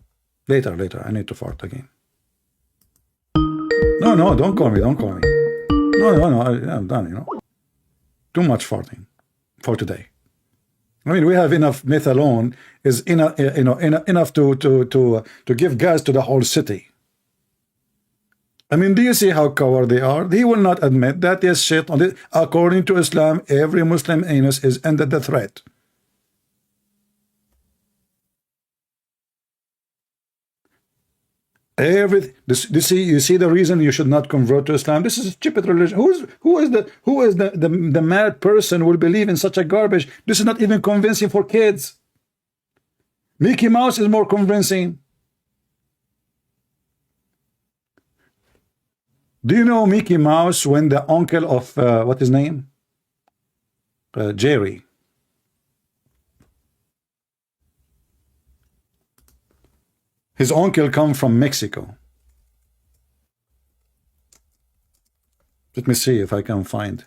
Later. I need to fart again. No, don't call me. No, I'm done, Too much farting for today. I mean, we have enough myth alone is enough to give gas to the whole city. I mean, do you see how coward they are? He will not admit that yes, shit. According to Islam, every Muslim anus is under the threat. You see the reason you should not convert to Islam. This is a stupid religion. Who is the mad person who will believe in such a garbage? This is not even convincing for kids. Mickey Mouse is more convincing. Do you know Mickey Mouse when the uncle of what his name? Jerry. His uncle come from Mexico. Let me see if I can find.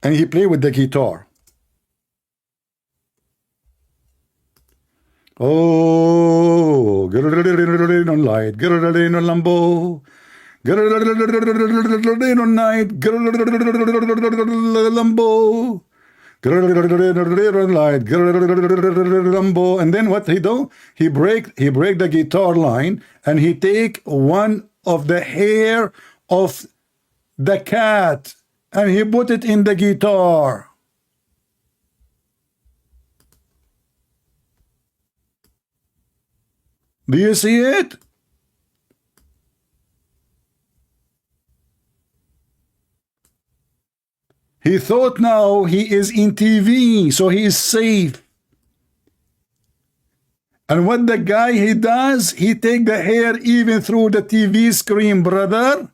And he played with the guitar. Oh, light, Lambo. Night, Lambo. And then what he do? He break the guitar line and he take one of the hair of the cat and he put it in the guitar. Do you see it? He thought now he is in TV, so he is safe. And what the guy he does, he take the hair even through the TV screen, brother.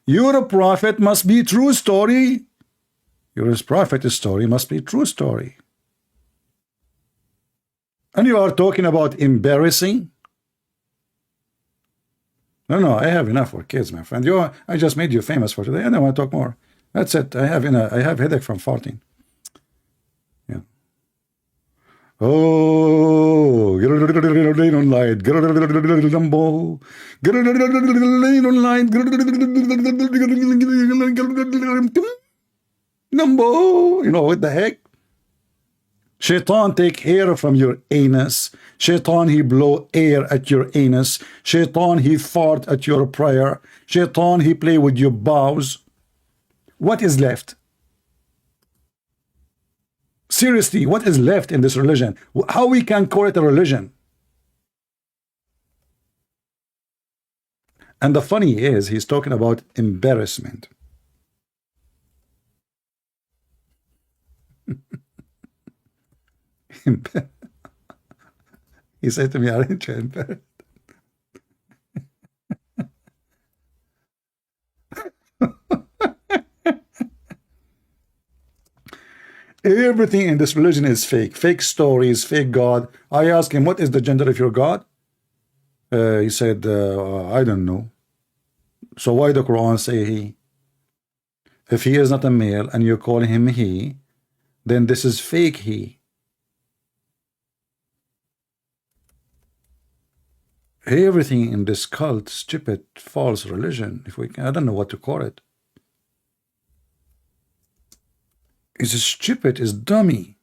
Your prophet must be true story. Your prophet's story must be true story. And you are talking about embarrassing? No, I have enough for kids, my friend. I just made you famous for today. I don't want to talk more. That's it. I have headache from farting. Yeah. Oh, get on light. Get Dumbo. Get on light. Dumbo. You know what the heck? Shaitan take hair from your anus. Shaitan he blow air at your anus. Shaitan he fart at your prayer. Shaitan he play with your bowels. What is left? Seriously, what is left in this religion? How we can call it a religion? And the funny is, he's talking about embarrassment. He said to me, aren't you embarrassed? Everything in this religion is fake. Fake stories, fake God. I asked him, what is the gender of your God? He said, I don't know. So why the Quran say he? If he is not a male and you call him he, then this is fake he. Everything in this cult, stupid, false religion, I don't know what to call it. It's stupid, it's dummy.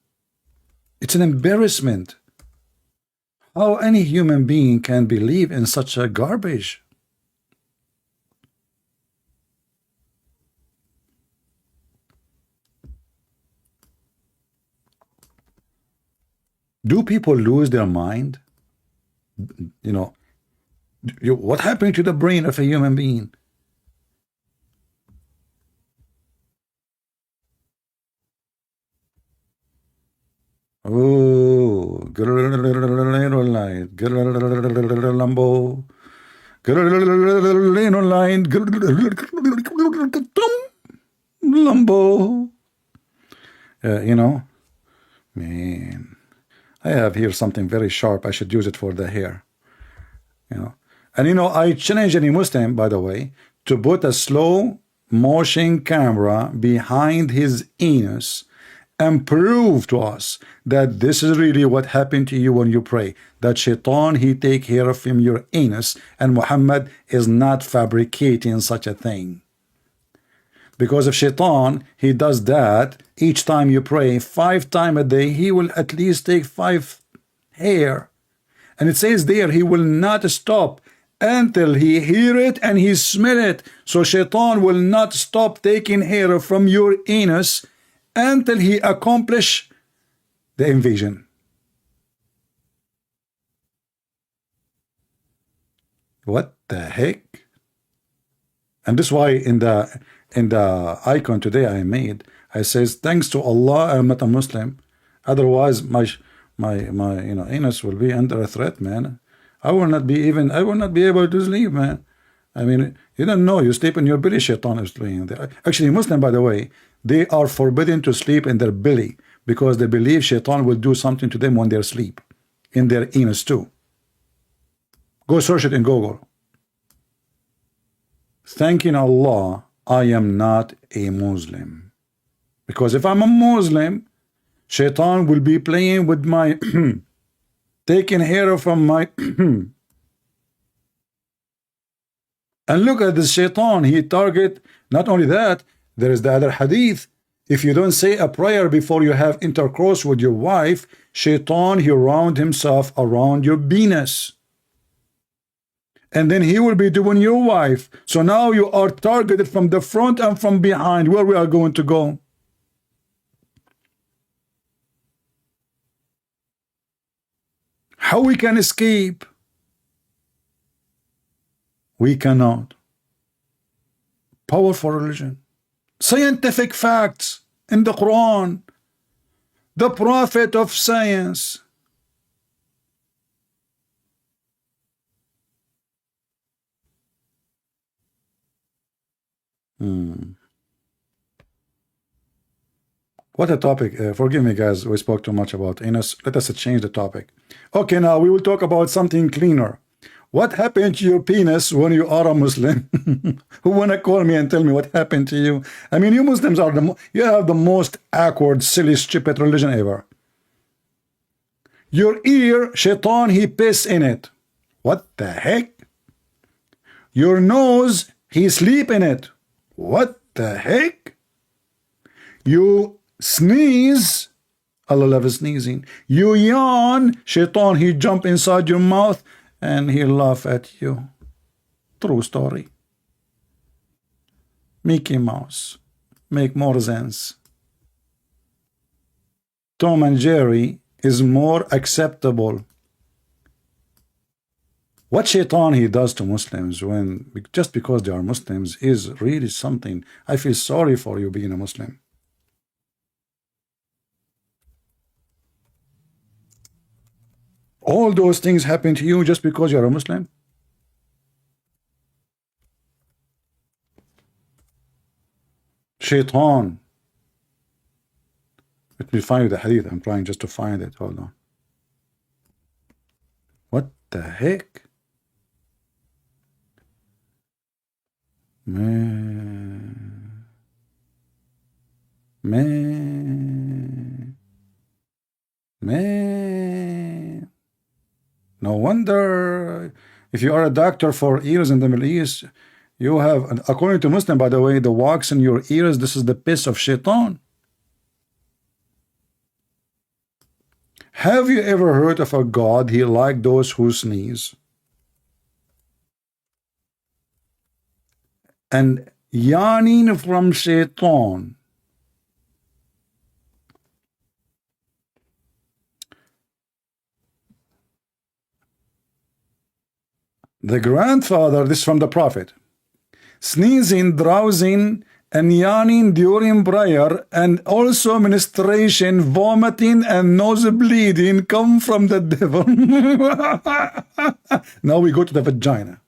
It's an embarrassment. How any human being can believe in such a garbage? Do people lose their mind? You know, what happened to the brain of a human being? Oh, light, Lambo, line, Lambo. You know, man, I have here something very sharp. I should use it for the hair. You know, and you know, I challenge any Muslim, by the way, to put a slow motion camera behind his anus and prove to us that this is really what happened to you when you pray. That Shaitan, he take care of him your anus, and Muhammad is not fabricating such a thing. Because if Shaitan, he does that, each time you pray 5 times a day, he will at least take 5 hair. And it says there, he will not stop until he hear it and he smell it. So Shaitan will not stop taking hair from your anus until he accomplish the invasion. What the heck? And this is why in the icon today I made, I says, thanks to Allah, I'm not a Muslim. Otherwise, my anus will be under a threat, man. I will not be able to sleep, man. I mean, you don't know, you sleep in your belly, Shaitan is doing. Actually, Muslim, by the way, they are forbidden to sleep in their belly because they believe Shaitan will do something to them when they're asleep, in their anus too. Go search it in Google. Thanking Allah, I am not a Muslim. Because if I'm a Muslim, Shaitan will be playing with my taking hair from my and look at this Shaitan, he target. Not only that, there is the other hadith. If you don't say a prayer before you have intercourse with your wife, Shaitan, he round himself around your penis. And then he will be doing your wife. So now you are targeted from the front and from behind. Where we are going to go? How we can escape? We cannot. Powerful religion, scientific facts in the Quran, the prophet of science. What a topic. Forgive me, guys, we spoke too much about anus. Let us change the topic. Okay, now we will talk about something cleaner. What happened to your penis when you are a Muslim? Who wanna call me and tell me what happened to you? I mean, you Muslims are you have the most awkward, silly, stupid religion ever. Your ear, shaitan, he piss in it. What the heck? Your nose, he sleep in it. What the heck? You sneeze, Allah loves sneezing. You yawn, shaitan, he jump inside your mouth and he laugh at you. True story. Mickey Mouse. Make more sense. Tom and Jerry is more acceptable. What shaitan he does to Muslims when just because they are Muslims is really something. I feel sorry for you being a Muslim. All those things happen to you just because you're a Muslim? Shaitan. Let me find the hadith. I'm trying just to find it. Hold on. What the heck? Man. No wonder if you are a doctor for ears in the Middle East, you have, according to Muslim, by the way, the wax in your ears, this is the piss of shaitan. Have you ever heard of a God he like those who sneeze? And yawning from shaitan. The grandfather, this is from the Prophet, sneezing, drowsing, and yawning during prayer, and also menstruation, vomiting, and nose bleeding come from the devil. Now we go to the vagina.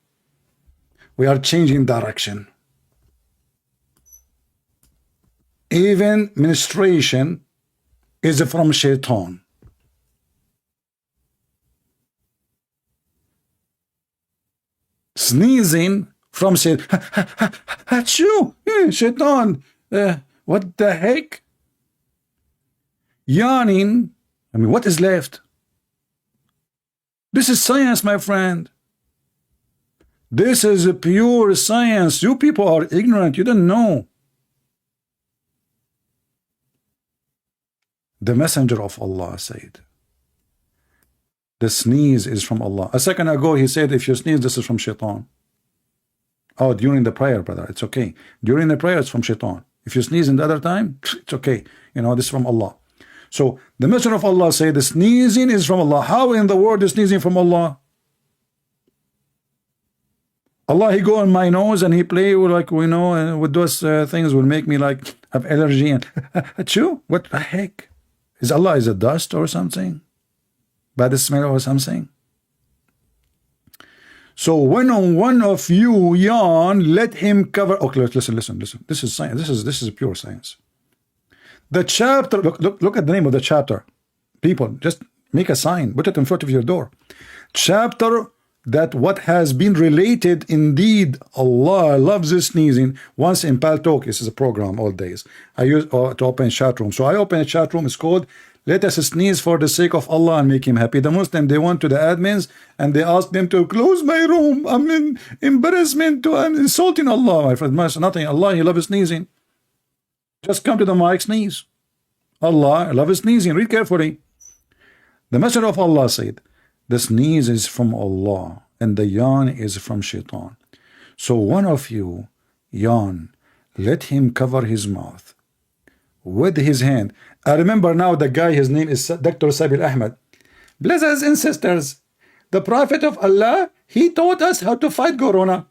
We are changing direction. Even menstruation is from shaitan. Sneezing from shaitan. Achoo! Shaitan. What the heck? Yawning. I mean, what is left? This is science, my friend. This is a pure science. You people are ignorant. You don't know. The messenger of Allah said, the sneeze is from Allah. A second ago, he said, if you sneeze, this is from shaitan. Oh, during the prayer, brother, it's okay. During the prayer, it's from shaitan. If you sneeze in the other time, it's okay. You know, this is from Allah. So, the messenger of Allah said, the sneezing is from Allah. How in the world is sneezing from Allah? Allah, he go on my nose and he play with, like, you know, with those things will make me like have allergy and achoo. What the heck? Is Allah is a dust or something? Bad smell or something? So when one of you yawn, let him cover. Okay, listen. This is science. This is pure science. The chapter. Look at the name of the chapter. People, just make a sign. Put it in front of your door. Chapter that what has been related, indeed, Allah loves the sneezing. Once in Paltalk, this is a program all days. I use to open chat room. So I open a chat room. It's called "Let us sneeze for the sake of Allah and make him happy." The Muslim, they went to the admins and they asked them to close my room. I'm in embarrassment to I'm insulting Allah. My friend, nothing. Allah, he loves sneezing. Just come to the mic, sneeze. Allah loves sneezing. Read carefully. The Messenger of Allah said, the sneeze is from Allah and the yawn is from shaitan. So one of you yawn, let him cover his mouth with his hand. I remember now the guy, his name is Dr. Sabil Ahmed. Brothers and sisters, the Prophet of Allah, he taught us how to fight Corona.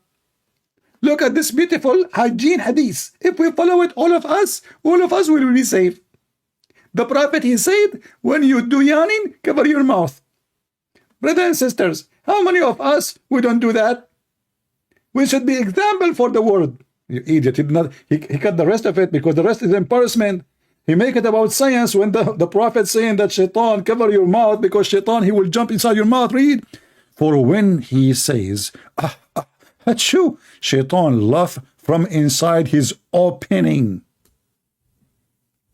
Look at this beautiful hygiene hadith. If we follow it, all of us will be safe. The Prophet, he said, when you do yawning, cover your mouth. Brothers and sisters, how many of us, we don't do that? We should be example for the world. You idiot. He cut the rest of it because the rest is embarrassment. He make it about science when the Prophet saying that shaitan, cover your mouth because shaitan, he will jump inside your mouth. Read. For when he says, achoo, shaitan laugh from inside his opening.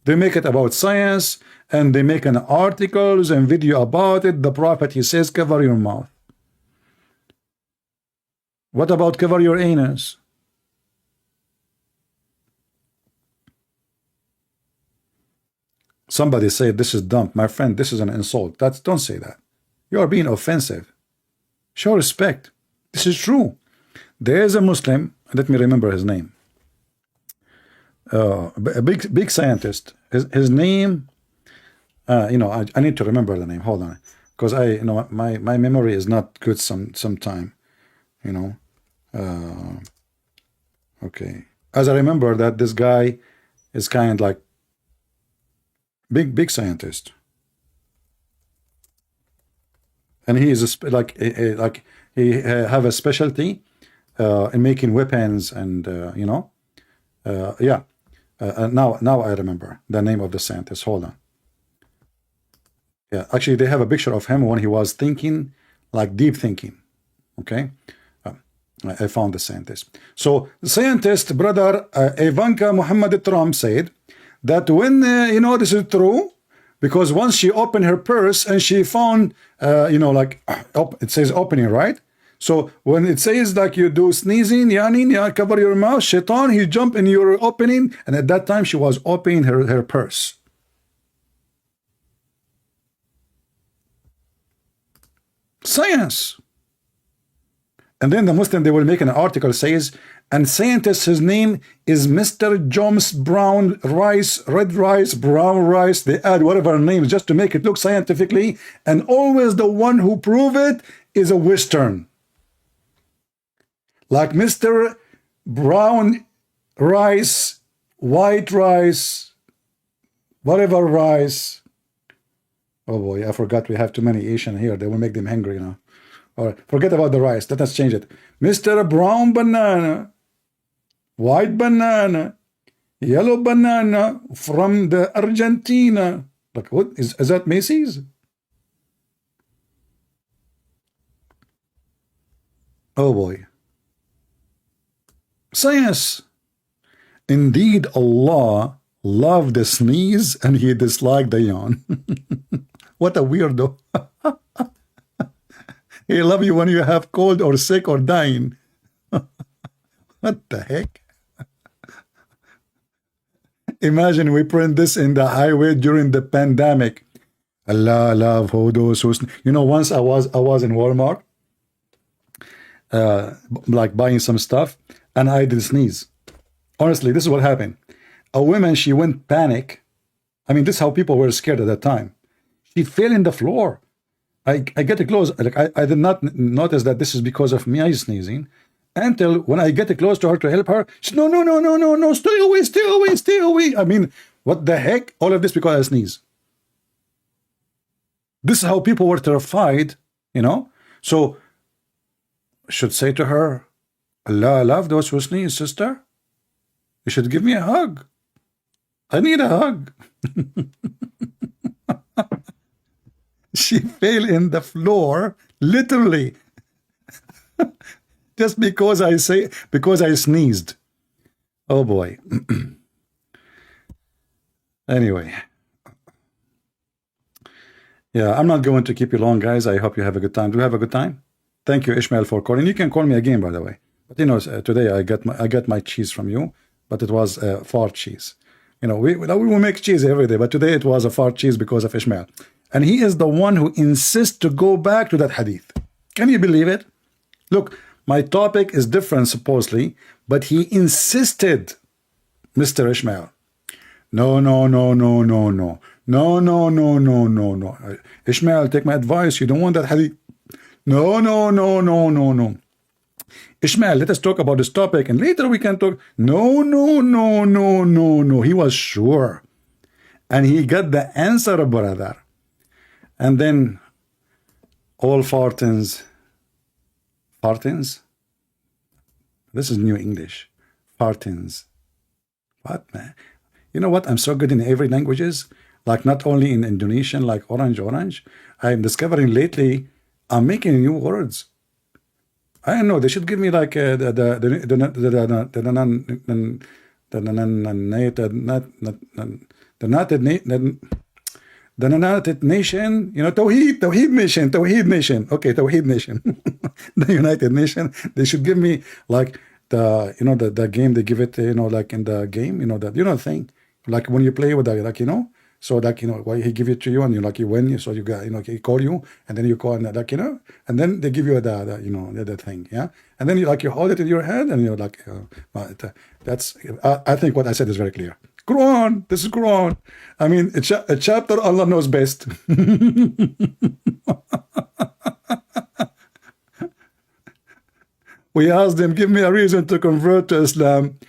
They make it about science and they make an articles and video about it. The Prophet, he says, cover your mouth. What about cover your anus? Somebody said this is dumb. My friend, this is an insult. Don't say that. You are being offensive. Show respect. This is true. There is a Muslim, let me remember his name. A big scientist. His name, I need to remember the name. Hold on, because my memory is not good sometime. Okay. As I remember that this guy is kind of like big scientist, and he is he have a specialty in making weapons and yeah. Now I remember the name of the scientist. Hold on. Yeah, actually they have a picture of him when he was thinking, like deep thinking. Okay. I found the scientist. So the scientist, brother Ivanka Muhammad Trump, said that when this is true, because once she opened her purse and she found it says opening, right? So when it says like you do sneezing, yawning, cover your mouth, shaitan, he jump in your opening, and at that time she was opening her purse. Science. And then the Muslim, they will make an article says, and scientist, his name is Mr. Jones Brown Rice, red rice, brown rice. They add whatever name just to make it look scientifically, and always the one who prove it is a Western. Like Mr. Brown rice, white rice, whatever rice. Oh boy, I forgot we have too many Asian here. They will make them hungry now. All right, forget about the rice. Let us change it. Mr. Brown banana, white banana, yellow banana from the Argentina. Like what is that Macy's? Oh boy. Science. Indeed, Allah loved the sneeze and he disliked the yawn. What a weirdo. He love you when you have cold or sick or dying. What the heck? Imagine we print this in the highway during the pandemic. Allah love those who once I was in Walmart, like buying some stuff, and I did sneeze. Honestly, this is what happened. A woman, she went panic. I mean, this is how people were scared at that time. She fell in the floor. I get close. Like I did not notice that this is because of me sneezing until when I get close to her to help her. She, no, stay away. I mean, what the heck? All of this because I sneeze. This is how people were terrified, So I should say to her, Allah love those who sneeze, sister. You should give me a hug. I need a hug. She fell in the floor, literally, just because I sneezed. Oh boy. Anyway. Yeah, I'm not going to keep you long, guys. I hope you have a good time. Do you have a good time? Thank you, Ismail, for calling. You can call me again, by the way. But today I got my cheese from you, but it was fart cheese. We make cheese every day, but today it was a fart cheese because of Ismail. And he is the one who insists to go back to that hadith. Can you believe it? Look, my topic is different supposedly, but he insisted, Mr. Ishmael. No. No, no, no, no, no, no. Ishmael, take my advice. You don't want that hadith. No, no, no, no, no, no. Ishmael, let us talk about this topic and later we can talk. No, no, no, no, no, no. He was sure. And he got the answer, brother. And then all fartins. Fartins? This is new English. Fartins. What, man? You know what? I'm so good in every languages. Like not only in Indonesian, like orange. I'm discovering lately, I'm making new words. I don't know. They should give me like the United Nation, you know, Tawheed Nation. Okay, Tawheed Nation. The United Nation. They should give me like the, you know, the game they give it, you know, like in the game, you know, that, you know, thing, like when you play with the, like, you know, so like, you know, why he give it to you and you like you win, so you got, you know, he call you and then you call and like, you know, and then they give you the you know, the thing, yeah, and then you like you hold it in your hand and you're like, that's I think what I said is very clear. Quran, this is Quran. I mean, a chapter Allah knows best. We asked them, give me a reason to convert to Islam,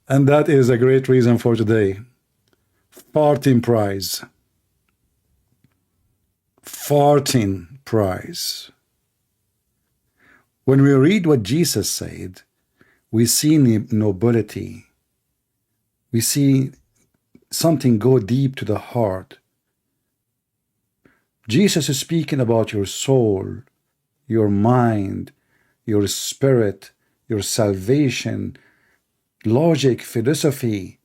and that is a great reason for today. Farting prize. Farting prize. When we read what Jesus said, we see nobility. We see something go deep to the heart. Jesus is speaking about your soul, your mind, your spirit, your salvation, logic, philosophy,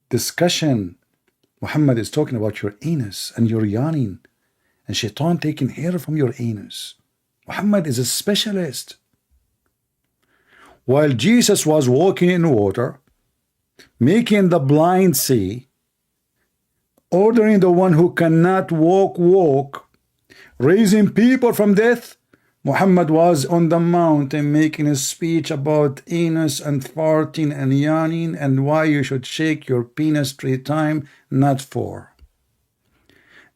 discussion. Muhammad is talking about your anus and your yawning, and shaitan taking hair from your anus. Muhammad is a specialist. While Jesus was walking in water, making the blind see, ordering the one who cannot walk, raising people from death, Muhammad was on the mountain making a speech about anus and farting and yawning and why you should shake your penis 3 times, not 4.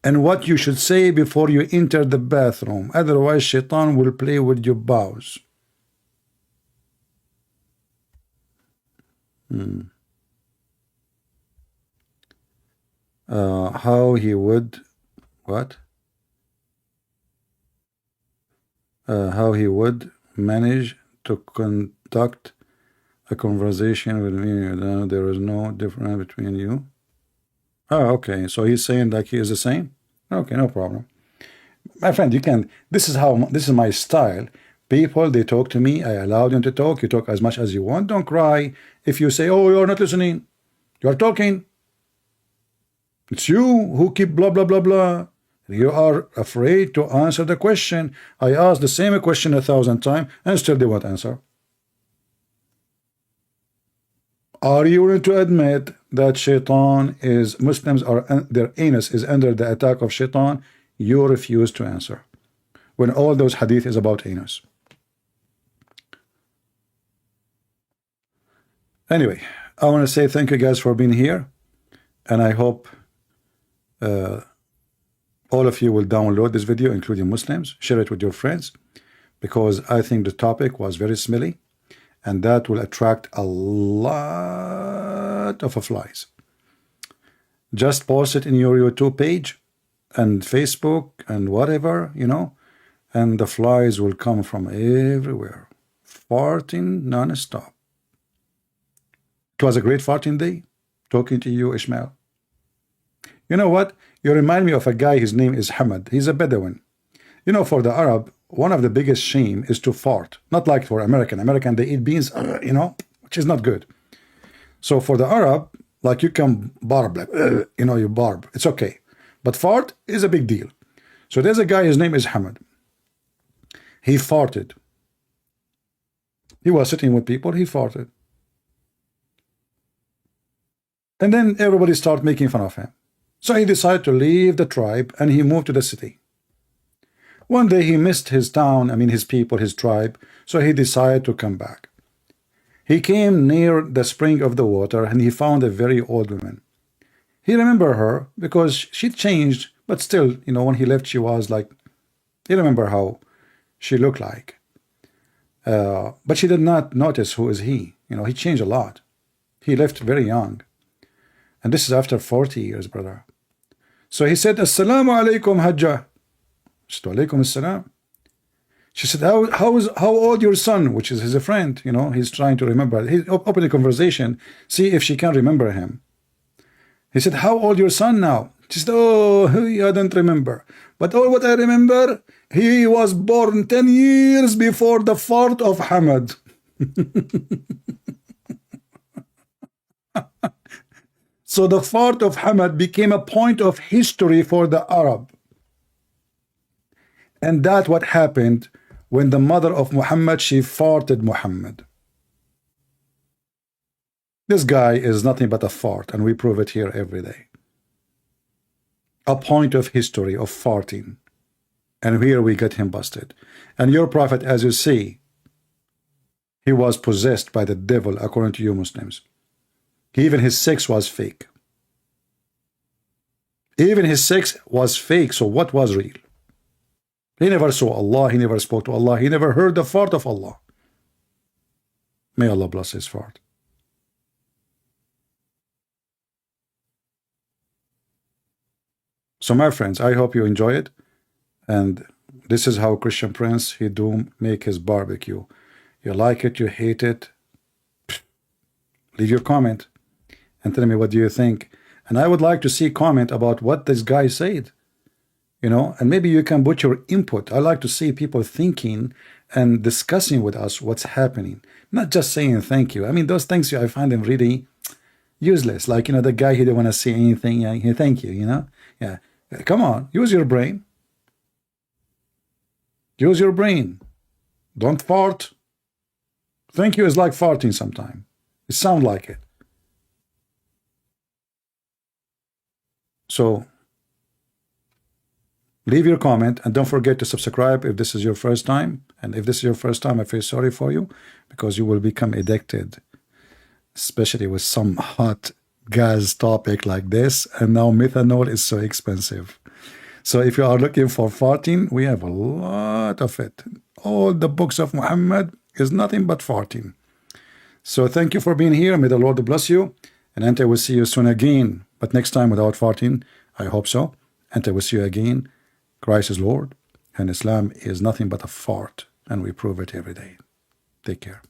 And what you should say before you enter the bathroom, otherwise shaitan will play with your bowels. How he would, what? How he would manage to conduct a conversation with me. There is no difference between you. Oh, okay. So he's saying like he is the same? Okay, no problem. My friend, you can, this is my style. People, they talk to me. I allow them to talk. You talk as much as you want. Don't cry. If you say, oh, you're not listening, you're talking. It's you who keep blah, blah, blah, blah. You are afraid to answer the question. I asked the same question 1,000 times and still they won't answer. Are you willing to admit that shaitan is, Muslims are, their anus is under the attack of shaitan? You refuse to answer. When all those hadith is about anus. Anyway, I want to say thank you guys for being here. And I hope all of you will download this video, including Muslims. Share it with your friends, because I think the topic was very smelly, and that will attract a lot of flies. Just post it in your YouTube page and Facebook and whatever, you know, and the flies will come from everywhere. Farting non-stop. It was a great farting day talking to you, Ismail. You know what? You remind me of a guy, his name is Hamad. He's a Bedouin. You know, for the Arab, one of the biggest shame is to fart. Not like for American. American, they eat beans, you know, which is not good. So for the Arab, like you can barb, like, you know, you barb. It's okay. But fart is a big deal. So there's a guy, his name is Hamad. He farted. He was sitting with people, he farted. And then everybody started making fun of him. So he decided to leave the tribe and he moved to the city. One day he missed his town, I mean his people, his tribe, so he decided to come back. He came near the spring of the water and he found a very old woman. He remember her because she changed, but still, you know, when he left, she was like, he remember how she looked like. But she did not notice who is he. You know, he changed a lot. He left very young. And this is after 40 years, brother. So he said, Assalamu alaikum, Hajjah. She said, Alaikum assalam. She said, how old your son? Which is his friend, you know, he's trying to remember. He opened the conversation, see if she can remember him. He said, how old your son now? She said, oh, I don't remember. But all what I remember, he was born 10 years before the fart of Hamad. So the fart of Hamad became a point of history for the Arab. And that's what happened when the mother of Muhammad, she farted Muhammad. This guy is nothing but a fart, and we prove it here every day. A point of history of farting. And here we get him busted. And your prophet, as you see, he was possessed by the devil, according to you Muslims. Even his sex was fake. Even his sex was fake, so what was real? He never saw Allah, he never spoke to Allah, he never heard the fart of Allah. May Allah bless his fart. So my friends, I hope you enjoy it. And this is how Christian Prince, he do make his barbecue. You like it, you hate it, leave your comment and tell me what do you think. And I would like to see comment about what this guy said. You know, and maybe you can put your input. I like to see people thinking and discussing with us what's happening, not just saying thank you. I mean, those things I find them really useless. Like, you know, the guy, he didn't want to say anything. Yeah, thank you, you know? Yeah. Come on, use your brain. Use your brain. Don't fart. Thank you is like farting sometime. It sounds like it. So leave your comment and don't forget to subscribe if this is your first time. And if this is your first time, I feel sorry for you because you will become addicted, especially with some hot gas topic like this. And now methanol is so expensive. So if you are looking for farting, we have a lot of it. All the books of Muhammad is nothing but farting. So thank you for being here. May the Lord bless you. And I will see you soon again. But next time without farting, I hope so. And I will see you again. Christ is Lord, and Islam is nothing but a fart, and we prove it every day. Take care.